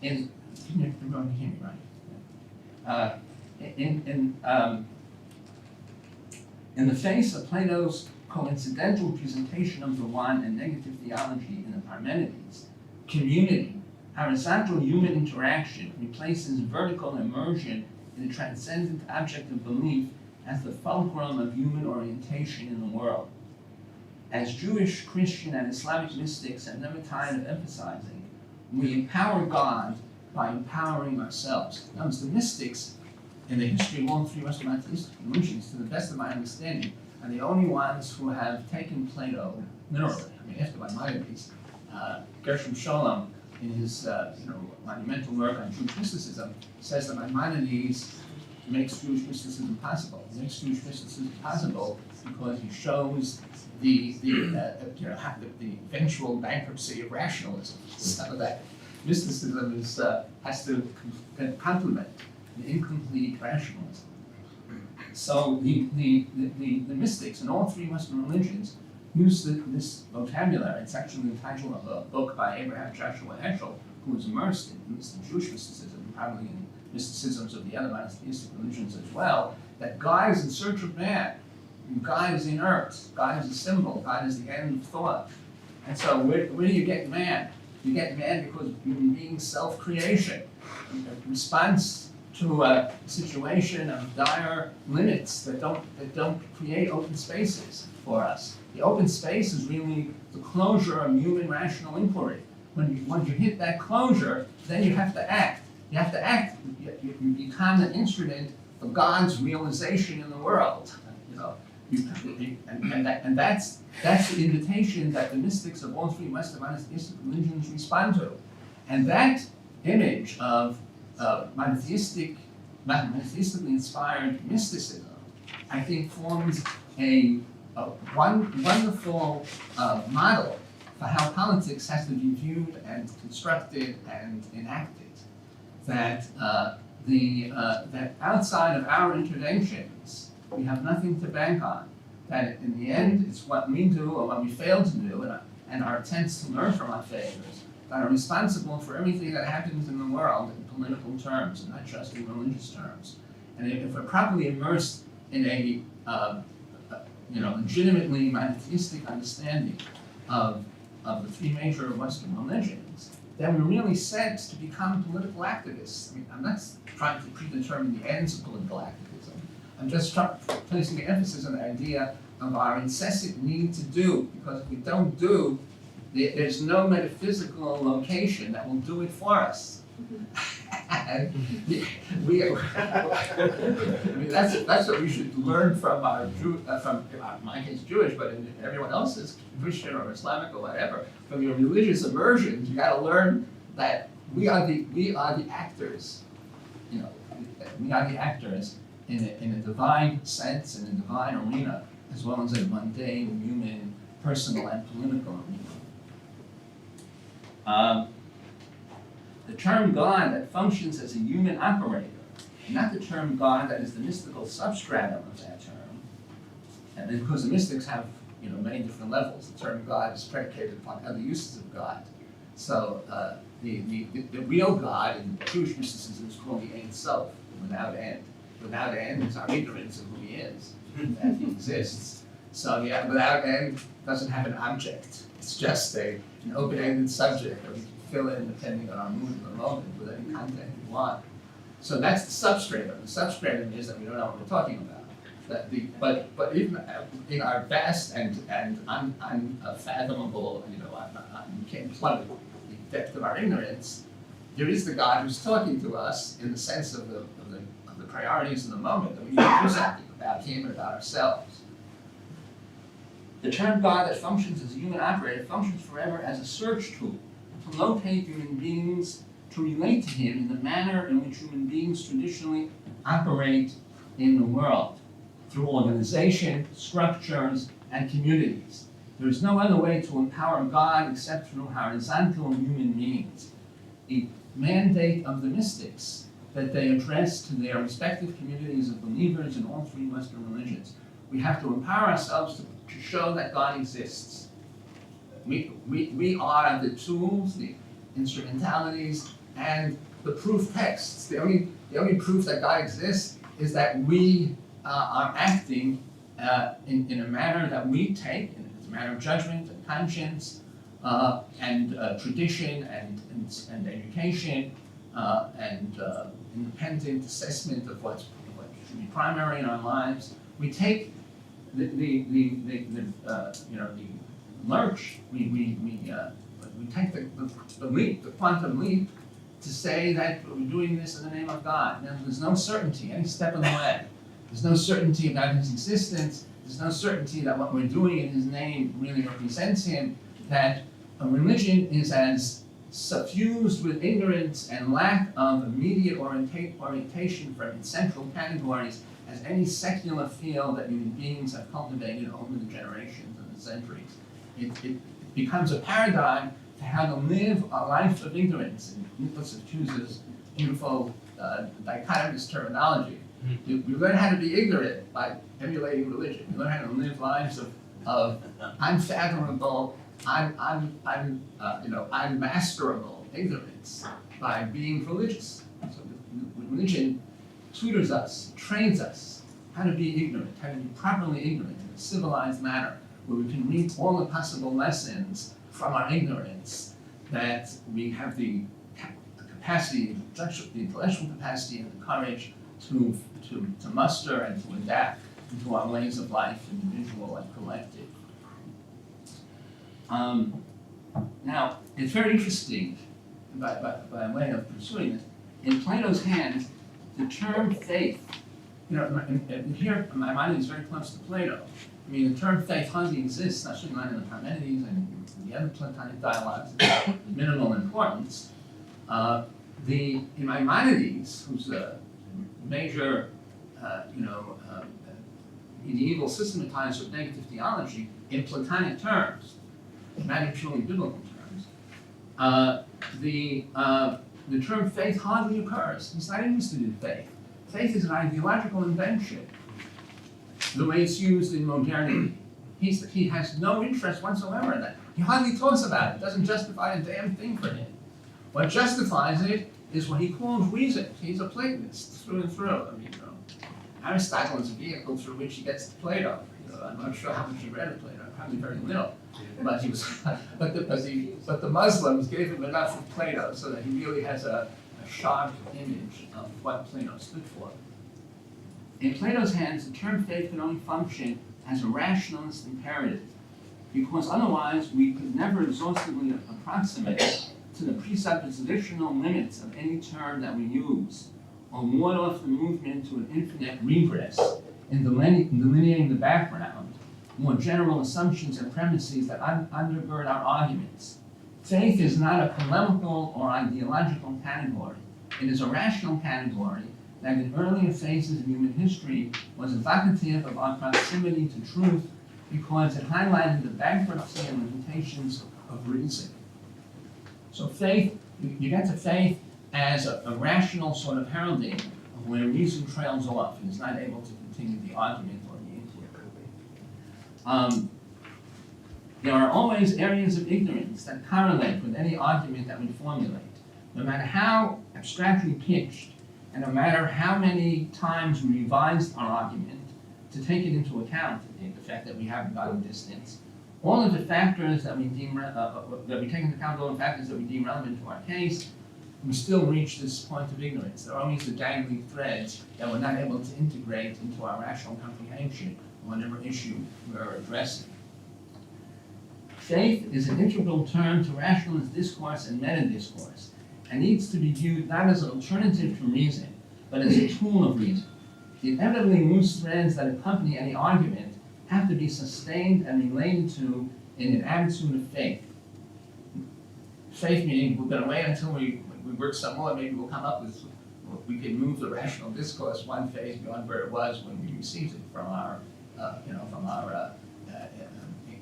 Everyone hear me, right? In the face of Plato's coincidental presentation of the one and negative theology in the Parmenides, community, horizontal human interaction replaces vertical immersion in a transcendent object of belief as the fulcrum of human orientation in the world. As Jewish, Christian, and Islamic mystics have never tired of emphasizing, we empower God by empowering ourselves. Now, the mystics in the history of all three Western monotheistic religions, to the best of my understanding, are the only ones who have taken Plato literally. I mean, after Maimonides, Gershom Scholem, in his monumental work on Jewish mysticism, says that Maimonides makes Jewish mysticism possible. He makes Jewish mysticism possible because he shows the eventual bankruptcy of rationalism. Some of that. mysticism has to complement the incomplete rationalism. So the mystics in all three Western religions use this vocabulary. It's actually the title of a book by Abraham Joshua Heschel, who was immersed in Jewish mysticism, probably in mysticisms of the other monotheistic religions as well, that God is in search of man. God is inert. God is a symbol. God is the end of thought. And so where do you get man? You get man because of human beings' self-creation, a response to a situation of dire limits that don't create open spaces for us. The open space is really the closure of human rational inquiry. Once you hit that closure, then you have to act. You have to act. You become an instrument of God's realization in the world. You know, and that's the invitation that the mystics of all three Western monotheistic religions respond to. And that image of monotheistically inspired mysticism, I think, forms a wonderful model for how politics has to be viewed and constructed and enacted. That that outside of our interventions, we have nothing to bank on. That in the end, it's what we do or what we fail to do, and our attempts to learn from our failures, that are responsible for everything that happens in the world in political terms, and not just in religious terms. And if we're properly immersed in a legitimately monotheistic understanding of the three major Western religions, then we're really set to become political activists. I mean, I'm not trying to predetermine the ends of political activism. I'm just placing the emphasis on the idea of our incessant need to do, because if we don't do, there's no metaphysical location that will do it for us. And that's what we should learn from my case Jewish, but in everyone else's, Christian or Islamic or whatever. From your religious immersions, you got to learn that we are the actors. You know, we are the actors in a divine sense, in a divine arena, as well as a mundane, human, personal, and political arena. The term God that functions as a human operator, not the term God that is the mystical substratum of that term. And because the mystics have many different levels, the term God is predicated upon other uses of God. So the real God in Jewish mysticism is called the Ein Sof, without end. Without end is our ignorance of who he is, that he exists. So yeah, without end doesn't have an object. It's just an open-ended subject that we can fill in depending on our mood at the moment with any content we want. So that's the substratum. The substratum is that we don't know what we're talking about. But even in our vast and unfathomable, you can't plummet the depth of our ignorance, there is the God who's talking to us in the sense of the priorities of the moment, that we need to do something about him and about ourselves. The term God that functions as a human operator functions forever as a search tool to locate human beings, to relate to him in the manner in which human beings traditionally operate in the world, through organization, structures, and communities. There is no other way to empower God except through horizontal human means. A mandate of the mystics that they address to their respective communities of believers in all three Western religions. We have to empower ourselves to show that God exists. We are the tools, the instrumentalities, and the proof texts. The only proof that God exists is that we are acting in a manner that we take, in a manner of judgment and conscience, and tradition and education, and independent assessment of what should be primary in our lives. We take the lurch. We take the leap, the quantum leap, to say that we're doing this in the name of God. Now, there's no certainty any step of the way. There's no certainty about his existence. There's no certainty that what we're doing in his name really represents him. That a religion is as suffused with ignorance and lack of immediate orientation from its central categories as any secular field that human beings have cultivated over the generations and the centuries. It becomes a paradigm how to live a life of ignorance. And Nicholas chooses beautiful dichotomous terminology. We learn how to be ignorant by emulating religion. We learn how to live lives of unfathomable, unmasterable ignorance by being religious. So religion tutors us, trains us how to be ignorant, how to be properly ignorant in a civilized manner, where we can reap all the possible lessons from our ignorance, that we have the capacity, the intellectual capacity and the courage to muster and to adapt into our ways of life, individual and collective. Now, it's very interesting, by way of pursuing this, in Plato's hands, the term faith, and here my mind is very close to Plato. I mean, the term faith hardly exists, especially not in the Parmenides and the other Platonic dialogues, of minimal importance. In Maimonides, who's a major, medieval systematizer of negative theology in Platonic terms, not in purely biblical terms, the term faith hardly occurs. He's not interested in faith. Faith is an ideological invention, the way it's used in modernity. He has no interest whatsoever in that. He hardly talks about it. It doesn't justify a damn thing for him. What justifies it is what he calls reason. He's a Platonist through and through. I mean, Aristotle is a vehicle through which he gets to Plato. I'm not sure how much he read of Plato. Probably very little. But but the Muslims gave him enough of Plato so that he really has a sharp image of what Plato stood for. In Plato's hands, the term faith can only function as a rationalist imperative, because otherwise we could never exhaustively approximate to the presuppositional limits of any term that we use, or ward off the movement to an infinite regress in delineating the background, more general assumptions and premises that undergird our arguments. Faith is not a polemical or ideological category. It is a rational category that in earlier phases of human history was evocative of our proximity to truth, because it highlighted the bankruptcy and limitations of reason. So faith, you get to faith as a rational sort of heralding of where reason trails off and is not able to continue the argument or the inquiry. There are always areas of ignorance that correlate with any argument that we formulate, no matter how abstractly pitched, and no matter how many times we revised our argument to take it into account, the fact that we haven't gotten distance. All of the factors that we deem that we take into account, all the factors that we deem relevant to our case, we still reach this point of ignorance. There are always the dangling threads that we're not able to integrate into our rational comprehension of whatever issue we're addressing. Faith is an integral term to rationalist discourse and meta-discourse, and needs to be viewed not as an alternative to reason, but as a tool of reason. The inevitably loose threads that accompany any argument have to be sustained and related to in an attitude of faith. Faith meaning we're going to wait until we work some more, maybe we'll come up with, we can move the rational discourse one phase beyond where it was when we received it from our,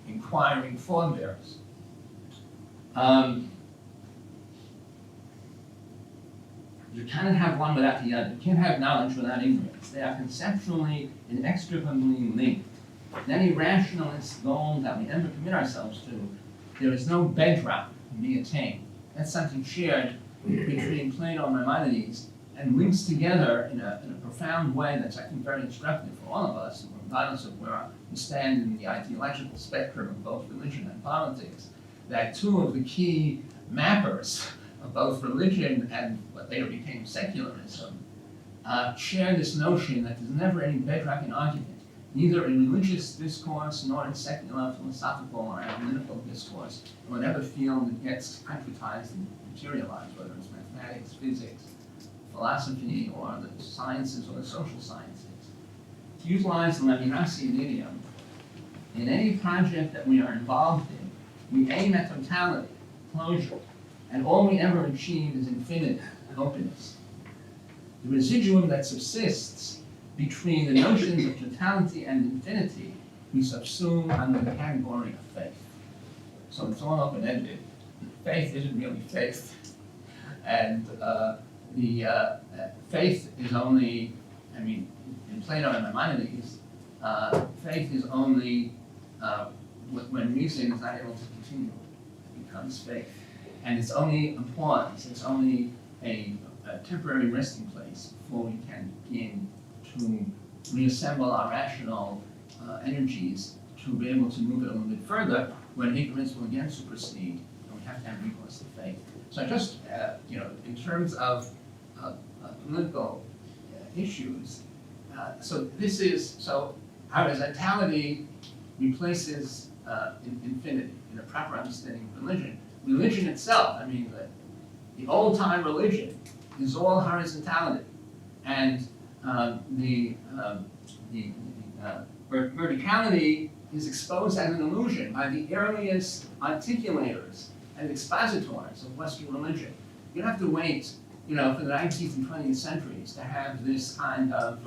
inquiring forebears. You cannot have one without the other. You can't have knowledge without ignorance. They are conceptually inextricably linked. In any rationalist goal that we ever commit ourselves to, there is no bedrock to be attained. That's something shared between Plato and Maimonides, and links together in a profound way that's, I think, very instructive for all of us, regardless of where we stand in the ideological spectrum of both religion and politics, that two of the key mappers of both religion and what later became secularism share this notion that there's never any bedrock in argument, neither in religious discourse nor in secular, philosophical, or analytical discourse, in whatever field it gets concretized and materialized, whether it's mathematics, physics, philosophy, or the sciences or the social sciences. To utilize the Levinasian idiom, in any project that we are involved in, we aim at totality, closure, and all we ever achieve is infinite openness. The residuum that subsists between the notions of totality and infinity, we subsume under the category of faith. So it's all open-ended. faith isn't really faith. And faith is only, I mean, in Plato and Maimonides, faith is only when reason is not able to continue, it becomes faith. And it's only a pause, it's only a temporary resting place before we can begin to reassemble our rational energies to be able to move it a little bit further when ignorance will again supersede and we have to have recourse to faith. So just, in terms of political issues, so horizontality replaces infinity in a proper understanding of religion. Religion itself, I mean, the old-time religion is all horizontality, and the verticality is exposed as an illusion by the earliest articulators and expositors of Western religion. You don't have to wait, for the 19th and 20th centuries to have this kind of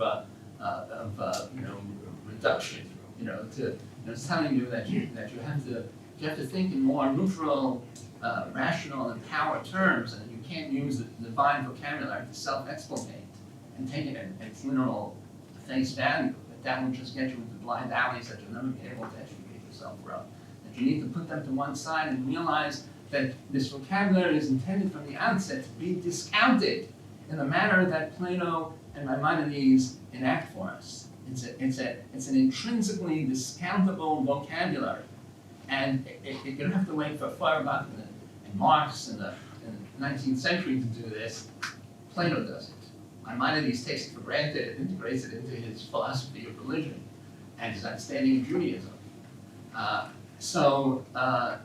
reduction, to it's telling you that you have to think in more neutral, rational, and power terms, and you can't use the divine vocabulary to self-explicate and take it at its literal face value. That will just get you into blind alleys that you'll never be able to educate yourself from. That you need to put them to one side and realize that this vocabulary is intended from the outset to be discounted in the manner that Plato and Maimonides enact for us. It's an intrinsically discountable vocabulary, and you don't have to wait for Feuerbach and Marx in the 19th century to do this. Plato does it. Maimonides takes it for granted and integrates it into his philosophy of religion and his understanding of Judaism.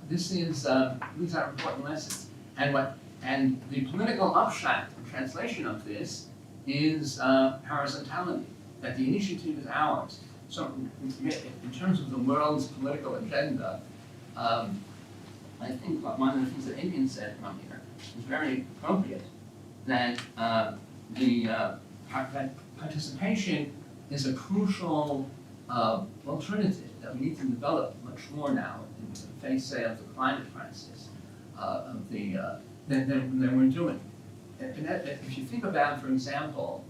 These are important lessons. And the political upshot and translation of this is horizontality, that the initiative is ours. So in terms of the world's political agenda, I think one of the things that Adrian said from here is very appropriate, that that participation is a crucial alternative that we need to develop much more now in the face, say, of the climate crisis than we're doing. If you think about, for example,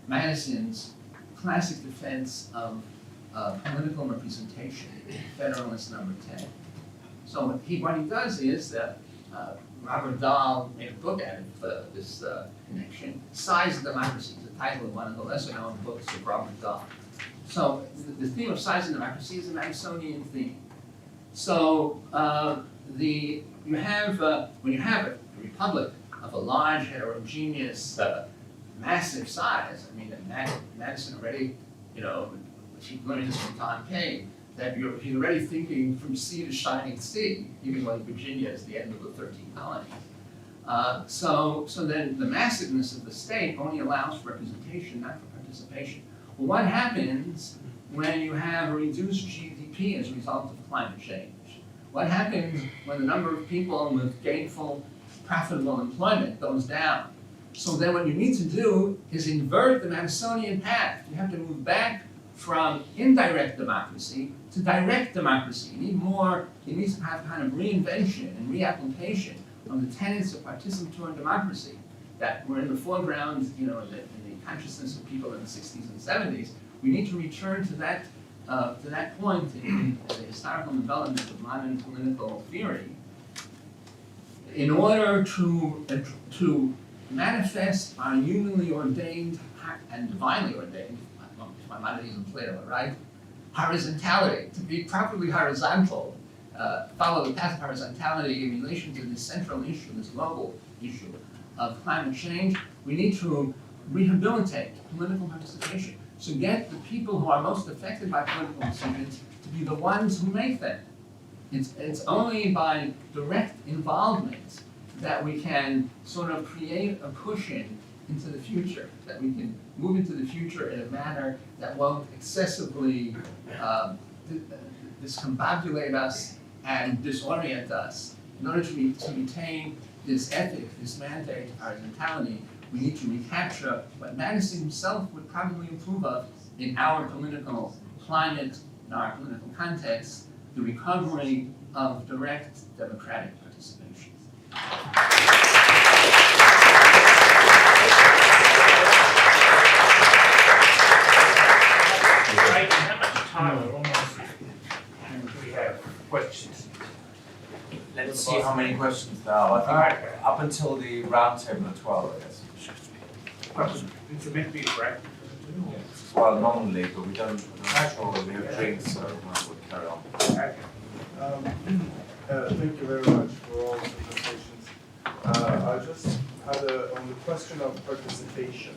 Madison's classic defense of political representation, Federalist number 10. So what he does is that Robert Dahl made a book out of this connection, Size of Democracy, the title of one of the lesser-known books of Robert Dahl. So the theme of size and democracy is a Madisonian theme. So when you have a republic of a large, heterogeneous, massive size, I mean, Madison already, she learned this from Tom Paine, that he's already thinking from sea to shining sea, even when Virginia is the end of the 13 colonies. So then the massiveness of the state only allows for representation, not for participation. Well, what happens when you have a reduced GDP as a result of climate change? What happens when the number of people with gainful, profitable employment goes down? So then what you need to do is invert the Madisonian path. You have to move back from indirect democracy to direct democracy. You need to have kind of reinvention and reapplication of the tenets of participatory democracy that were in the foreground, in the consciousness of people in the 60s and 70s. We need to return to that point in the historical development of modern political theory in order to manifest our humanly ordained and divinely ordained, if Maimonides and Plato are right, horizontality, to be properly horizontal, follow the path of horizontality in relation to this central issue, this global issue of climate change. We need to rehabilitate political participation. So get the people who are most affected by political decisions to be the ones who make them. It's only by direct involvement that we can sort of create a cushion into the future, that we can move into the future in a manner that won't excessively discombobulate us and disorient us. In order to retain this ethic, this mandate of horizontality, we need to recapture what Madison himself would probably approve of in our political climate, in our political context, the recovery of direct democratic participation. Right, and how much time do we have questions? Let's see how many questions there are. I think up until the round table at 12, I guess. It's meant to be correct. Well, nominally, but we don't, I'm not sure we have drinks, so we'll carry on. Thank you very much for all the presentations. I just had on the question of participation.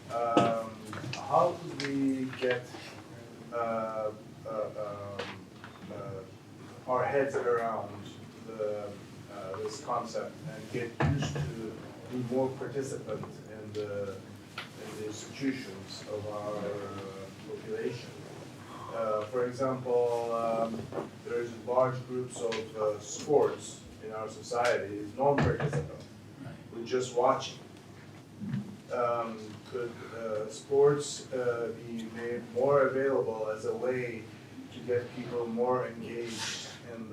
How could we get our heads around this concept and get used to be more participant in the institutions of our population? For example, there's large groups of sports in our society, non-participant, with just watching. Could sports be made more available as a way to get people more engaged in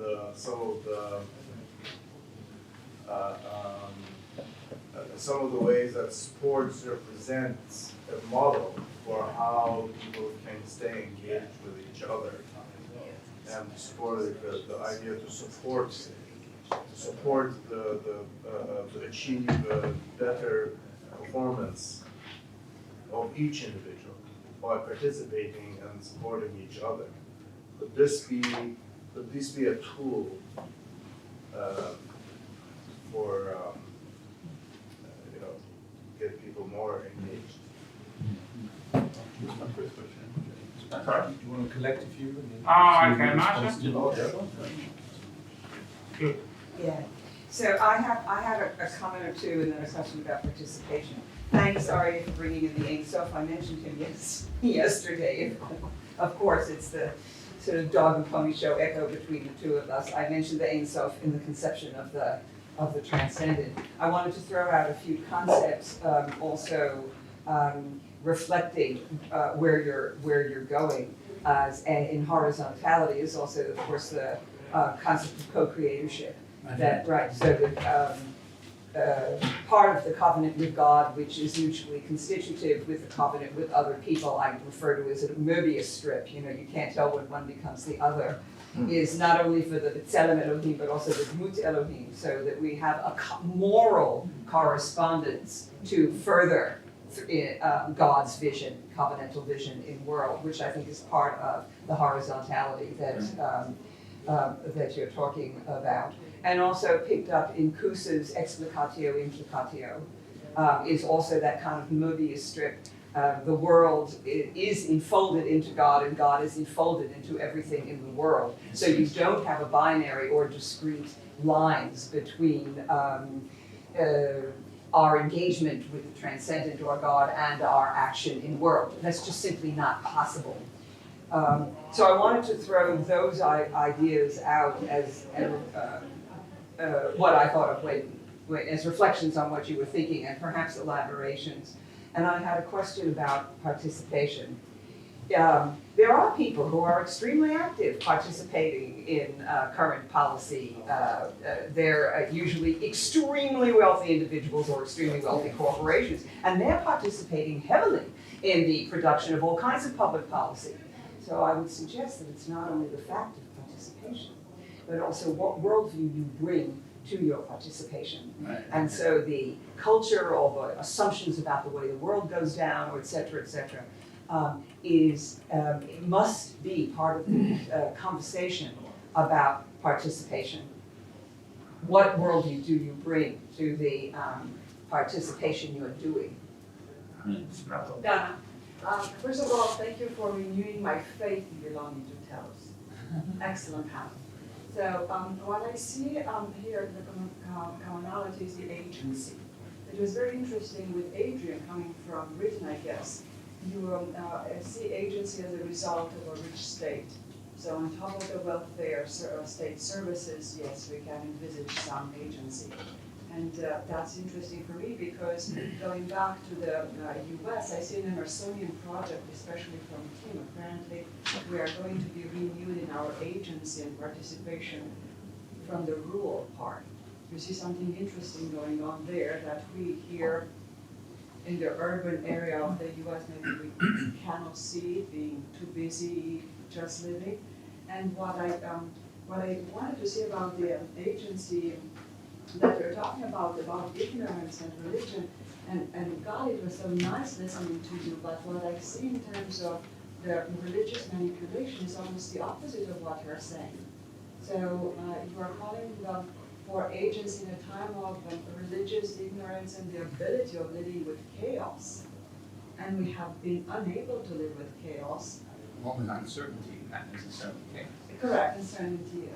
some of the ways that sports represents a model for how people can stay engaged with each other, and support the idea to support to achieve better performance of each individual by participating and supporting each other. Could this be a tool for get people more engaged? Sorry? Do you want a collective view? Oh, okay, Marsha? Good. Yeah, so I have a comment or two and then a question about participation. Thanks, Aryeh, for bringing in the Ein Sof. I mentioned him yesterday. Of course, it's the sort of dog and pony show echo between the two of us. I mentioned the Ein Sof in the conception of the transcendent. I wanted to throw out a few concepts, also reflecting where you're going. And in horizontality is also, of course, the concept of co-creatorship. So the part of the covenant with God, which is mutually constitutive with the covenant with other people, I refer to as a Möbius strip. You can't tell when one becomes the other. Is not only for the B'Tselem Elohim, but also the Dmut Elohim, so that we have a moral correspondence to further God's vision, covenantal vision in world, which I think is part of the horizontality that you're talking about. And also picked up in Kusa's explicatio implicatio is also that kind of Möbius strip. The world is enfolded into God, and God is enfolded into everything in the world. So you don't have a binary or discrete lines between our engagement with the transcendent or God and our action in world. That's just simply not possible. So I wanted to throw those ideas out as what I thought of as reflections on what you were thinking, and perhaps elaborations. And I had a question about participation. There are people who are extremely active participating in current policy. They're usually extremely wealthy individuals or extremely wealthy corporations, and they're participating heavily in the production of all kinds of public policy. So I would suggest that it's not only the fact of participation, but also what worldview you bring to your participation. Right. And so the culture or the assumptions about the way the world goes down, or et cetera, must be part of the conversation about participation. What worldview do you bring to the participation you're doing? Dana, first of all, thank you for renewing my faith in belonging to Telos. Excellent panel. So what I see here, the commonality is the agency. It was very interesting with Adrian coming from Britain, I guess. You see agency as a result of a rich state. So on top of the welfare state services, yes, we can envisage some agency. And that's interesting for me because going back to the US, I see an Emersonian project, especially from Kim. Apparently, we are going to be renewed in our agency and participation from the rural part. You see something interesting going on there that we here in the urban area of the US, maybe we cannot see, being too busy just living. And what I wanted to say about the agency that we're talking about ignorance and religion, and God, it was so nice listening to you, but what I see in terms of the religious manipulation is almost the opposite of what you're saying. So you are calling for agency in a time of religious ignorance and the ability of living with chaos. And we have been unable to live with chaos. What with uncertainty, not necessarily chaos. Correct, uncertainty.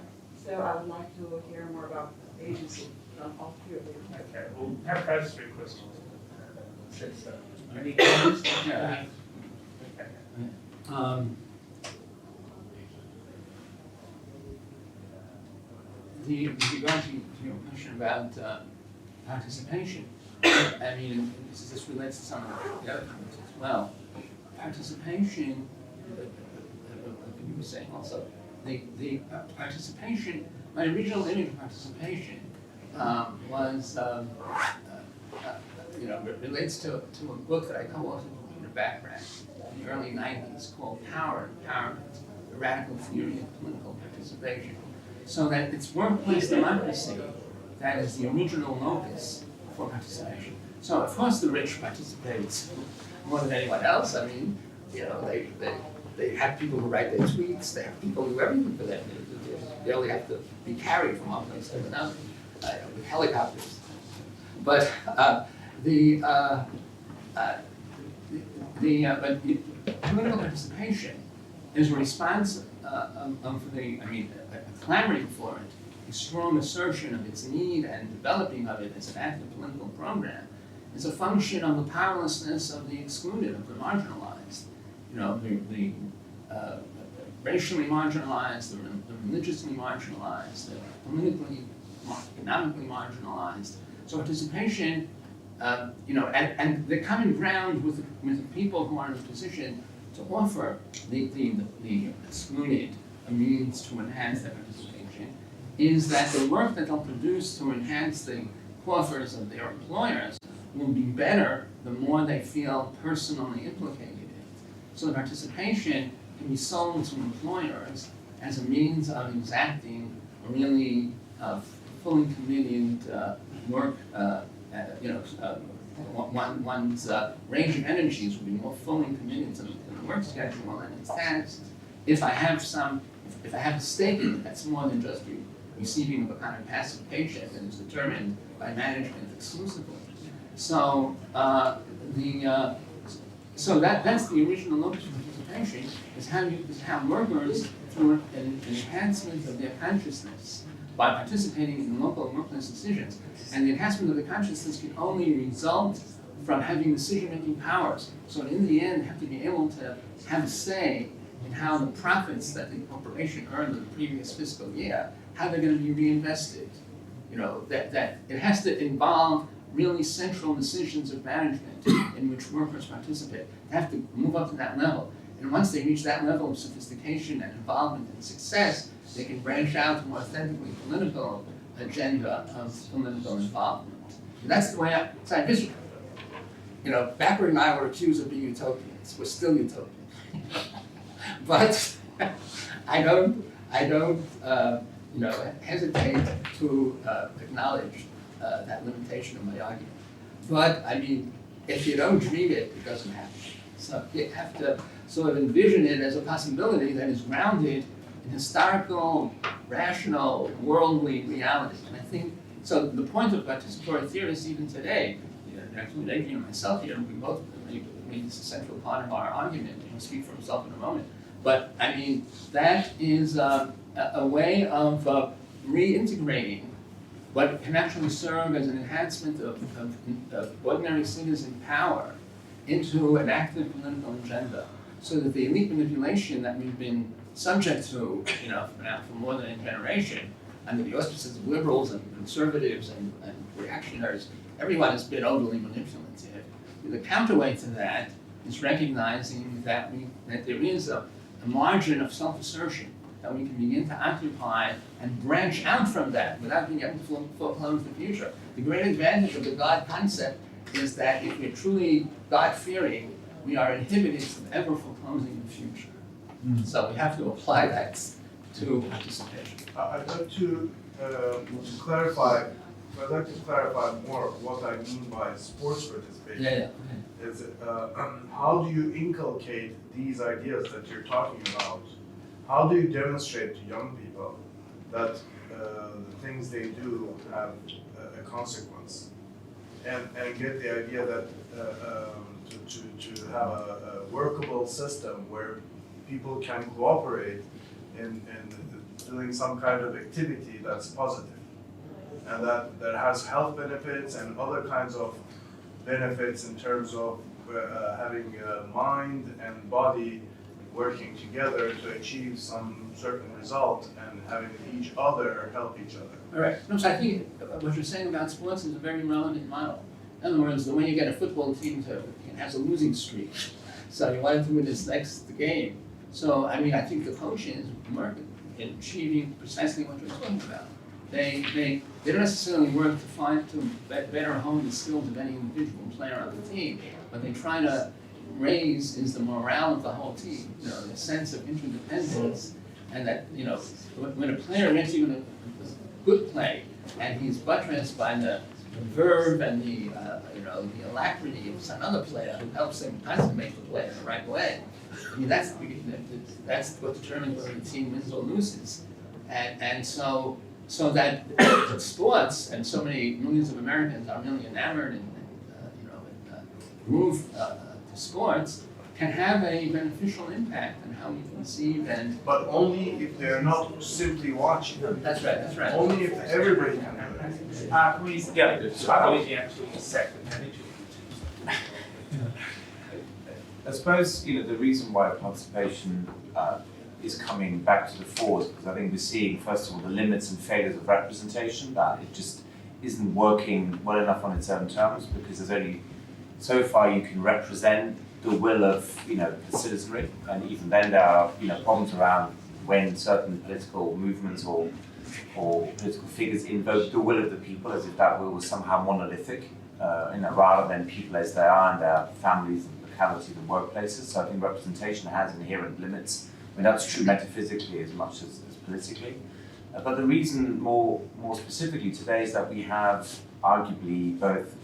So I would like to hear more about agency from all three of you. Okay, we'll have those three questions. Any comments? Yeah. Okay. With regard to your question about participation, I mean, this relates to some of the other comments as well. Participation, you were saying also, the participation, my original image of participation was, relates to a book that I co-authored in the background in the early 90s called Power and Empowerment, the Radical Theory of Political Participation. So that it's workplace democracy that is the original locus for participation. So of course the rich participate more than anyone else. I mean, they have people who write their tweets, they have people who do everything for them. They only have to be carried from one place to another with helicopters. But political participation is a response clamoring for it, a strong assertion of its need and developing of it as an active political program is a function of the powerlessness of the excluded, of the marginalized. The racially marginalized, the religiously marginalized, the politically, economically marginalized. So participation, and the common ground with the people who are in a position to offer the excluded a means to enhance their participation is that the work that they'll produce to enhance the coffers of their employers will be better the more they feel personally implicated in it. So the participation can be sold to employers as a means of exacting a really fully committed work, one's range of energies will be more fully committed to the work schedule and its tasks. If I have a stake in it, that's more than just receiving a kind of passive paycheck that is determined by management exclusively. So that's the original locus of participation, is how workers, through an enhancement of their consciousness by participating in local workplace decisions, and the enhancement of the consciousness can only result from having decision-making powers. So in the end, have to be able to have a say in how the profits that the corporation earned in the previous fiscal year, how they're going to be reinvested. That it has to involve really central decisions of management in which workers participate. They have to move up to that level. And once they reach that level of sophistication and involvement and success, they can branch out to more authentically political agenda of political involvement. And that's the way Backward and I were accused of being utopians. We're still utopians. But I don't hesitate to acknowledge that limitation of my argument. But I mean, if you don't dream it, it doesn't happen. So you have to sort of envision it as a possibility that is grounded in historical, rational, worldly reality. And I think, so the point of participatory theorists even today, actually Adrian and myself here, we both made this a central part of our argument. He'll speak for himself in a moment. But I mean, that is a way of reintegrating what can actually serve as an enhancement of ordinary citizen power into an active political agenda, so that the elite manipulation that we've been subject to, for more than a generation, under the auspices of liberals and conservatives and reactionaries, everyone has been overly manipulative. The counterweight to that is recognizing that there is a margin of self-assertion that we can begin to occupy and branch out from that without being able to foreclose the future. The great advantage of the God concept is that if we're truly God-fearing, we are inhibited from ever foreclosing the future. So we have to apply that to participation. I'd like to clarify. I'd like to clarify more what I mean by sports participation. Yeah. Is how do you inculcate these ideas that you're talking about? How do you demonstrate to young people that the things they do have a consequence, and get the idea that to have a workable system where people can cooperate in doing some kind of activity that's positive, and that has health benefits and other kinds of benefits in terms of having mind and body working together to achieve some certain result and having each other help each other. All right. No, so I think what you're saying about sports is a very relevant model. In other words, the way you get a football team to has a losing streak, so you want to win this next game. So I mean, I think the coaches work in achieving precisely what you're talking about. They don't necessarily work to better hone the skills of any individual player on the team, but they try to raise is the morale of the whole team. You know, the sense of interdependence, and that when a player makes even a good play, and he's buttressed by the verve and the alacrity of some other player who helps him consummate the play in the right way. I mean, that's what determines whether the team wins or loses, and so that sports and so many millions of Americans are really enamored and moved to sports can have a beneficial impact on how we conceive and. But only if they're not simply watching. That's right. That's right. Only if everybody can do it. Can we, I believe you actually second. I suppose the reason why participation is coming back to the fore is because I think we're seeing, first of all, the limits and failures of representation, that it just isn't working well enough on its own terms, because there's only so far you can represent the will of the citizenry, and even then there are problems around when certain political movements or political figures invoke the will of the people as if that will was somehow monolithic, rather than people as they are in their families and localities and workplaces. So I think representation has inherent limits. I mean, that's true metaphysically as much as politically. But the reason more specifically today is that we have arguably both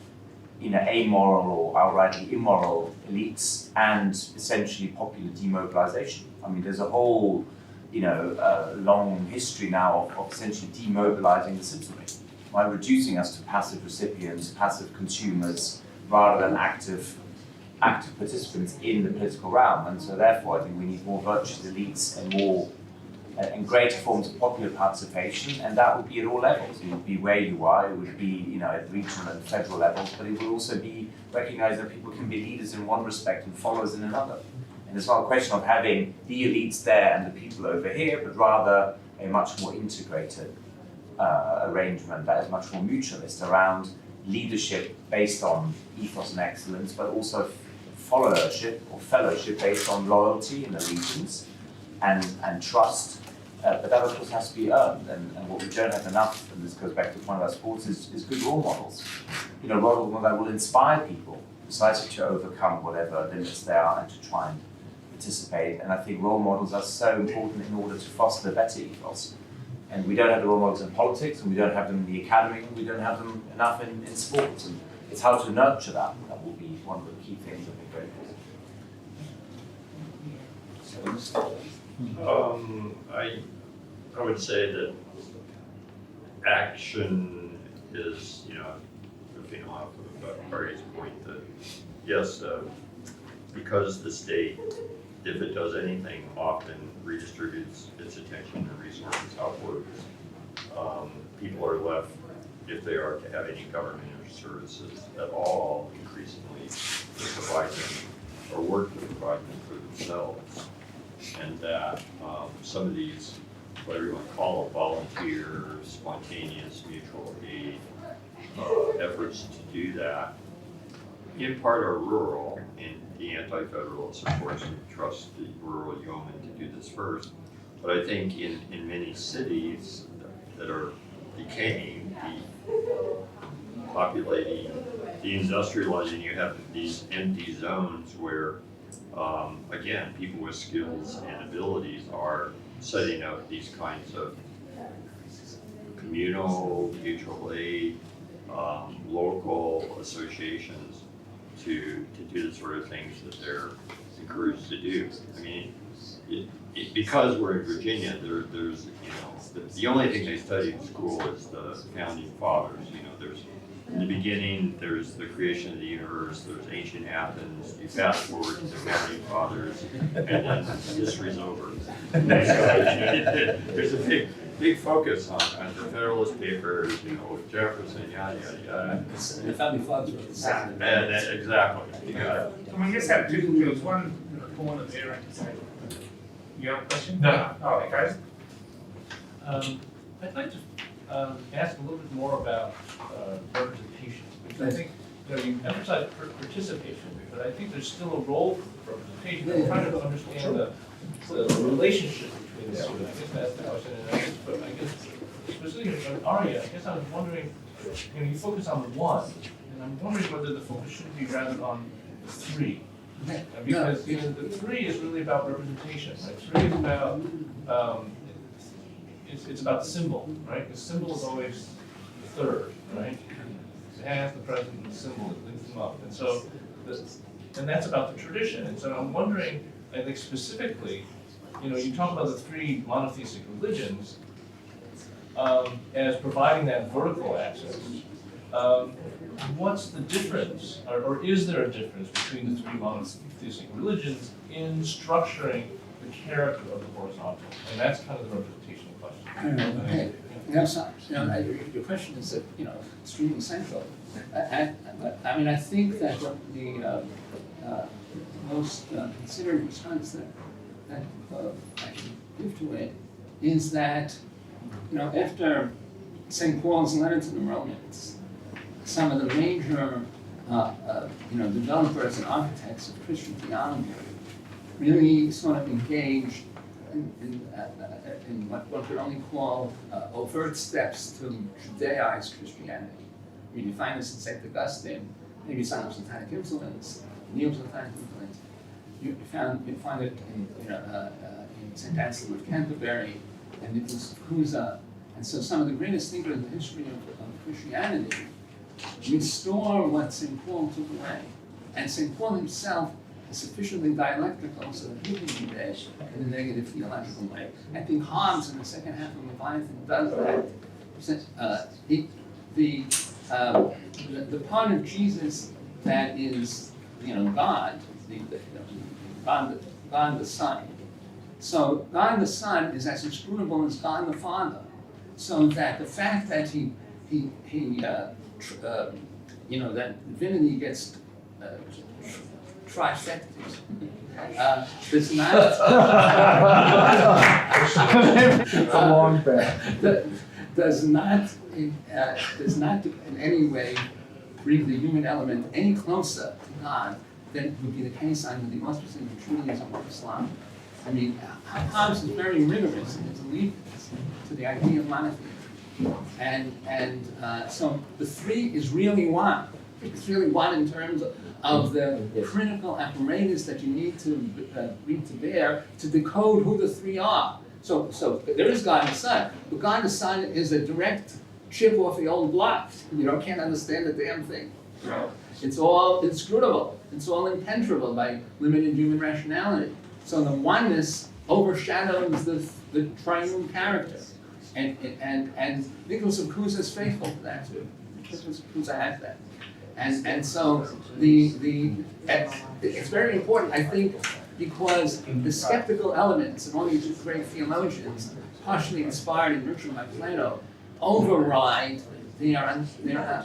amoral or outrightly immoral elites and essentially popular demobilization. I mean, there's a whole long history now of essentially demobilizing the citizenry by reducing us to passive recipients, passive consumers, rather than active participants in the political realm. And so therefore I think we need more virtuous elites and more and greater forms of popular participation, and that would be at all levels. It would be where you are, it would be at regional and federal levels, but it would also be recognized that people can be leaders in one respect and followers in another. And it's not a question of having the elites there and the people over here, but rather a much more integrated arrangement that is much more mutualist around leadership based on ethos and excellence, but also followership or fellowship based on loyalty and allegiance and trust. But that of course has to be earned, and what we don't have enough, and this goes back to the point about sports, is good role models. Role models that will inspire people precisely to overcome whatever limits there are and to try and participate. And I think role models are so important in order to foster better ethos. And we don't have the role models in politics, and we don't have them in the academy, and we don't have them enough in sports. And it's how to nurture that. That will be one of the key things I think very important. I would say that action is, looking off of Aryeh's point that yes, because the state, if it does anything, often redistributes its attention and resources outward. People are left, if they are to have any government or services at all, increasingly to provide them or work to provide them for themselves. And that some of these whatever you want to call it, volunteer, spontaneous, mutual aid efforts to do that, in part are rural, and the anti-federalists, of course, trust the rural yeoman to do this first. But I think in many cities that are decaying, populating, deindustrializing, you have these empty zones where, again, people with skills and abilities are setting up these kinds of communal, mutual aid, local associations to do the sort of things that they're encouraged to do. I mean, because we're in Virginia, there's the only thing they study in school is the founding fathers. There's in the beginning, there's the creation of the universe, there's ancient Athens, you fast forward to the founding fathers, and then history's over. There's a big focus on the Federalist Papers, Jefferson, yada, yada, yada. The founding fathers were the same. Exactly, you got it. So we just have two fields, one point of Aaron to say. You have a question? No. Oh, okay, guys. I'd like to ask a little bit more about representation, because I think you emphasize participation, but I think there's still a role for representation. I'm trying to understand the relationship between the two. I guess that's the question. And I guess specifically on Aryeh, I guess I was wondering, you focus on the one, and I'm wondering whether the focus should be rather on the three. Because the three is really about representation. Right? Three is about it's about the symbol, right? The symbol is always the third, right? It has the present and the symbol that links them up, and so and that's about the tradition. And so I'm wondering, I think specifically, you talk about the three monotheistic religions as providing that vertical access. What's the difference, or is there a difference between the three monotheistic religions in structuring the character of the horizontal? And that's kind of the representational question. Okay. Your question is extremely central. I think that the most considered response that I can give to it is that after St. Paul's letter to the Romans, some of the major developers and architects of Christian theology really sort of engaged in what one could only call overt steps to Judaize Christianity. You find this in St. Augustine, maybe some Platonic influence, Neo-Platonic influence. You find it in St. Anselm of Canterbury and Nicholas of Cusa. And so some of the greatest thinkers in the history of Christianity restore what St. Paul took away. And St. Paul himself is sufficiently dialectical so that he can be there in a negative theological way. I think Hobbes in the second half of Leviathan does that. The part of Jesus that is, God, God the Son. So God the Son is as inscrutable as God the Father. So that the fact that that divinity gets trifected does not. It's a long bet. Does not in any way bring the human element any closer to God than would be the case under the auspices of Judaism or Islam. I mean, Pabst is very rigorous in his allegiance to the idea of monotheism. And so the three is really one. It's really one in terms of the critical apparatus that you need to bring to bear to decode who the three are. So there is God the Son, but God the Son is a direct chip off the old block. You can't understand a damn thing. It's all inscrutable. It's all impenetrable by limited human rationality. So the oneness overshadows the triune character. And Nicholas of Cusa is faithful to that too. Nicholas of Cusa has that. And so it's very important, I think, because the skeptical elements of all these great theologians, partially inspired and nurtured by Plato, override their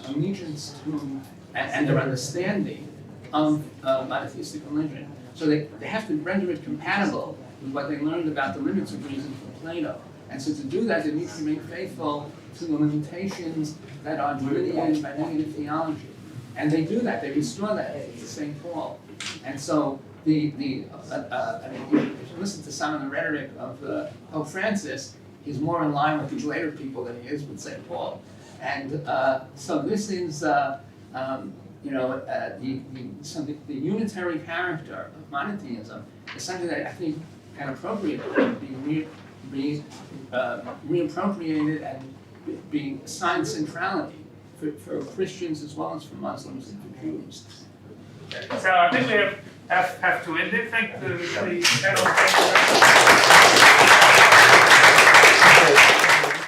allegiance to and their understanding of monotheistic religion. So they have to render it compatible with what they learned about the limits of reason from Plato. And so to do that, they need to remain faithful to the limitations that are delineated by negative theology. And they do that, they restore that to St. Paul. And so I mean, if you listen to some of the rhetoric of Pope Francis, he's more in line with these later people than he is with St. Paul. And so this is, the unitary character of monotheism is something that I think can appropriately be reappropriated and be assigned centrality for Christians as well as for Muslims and for Jews. So I think we have to end it. Thank the panel.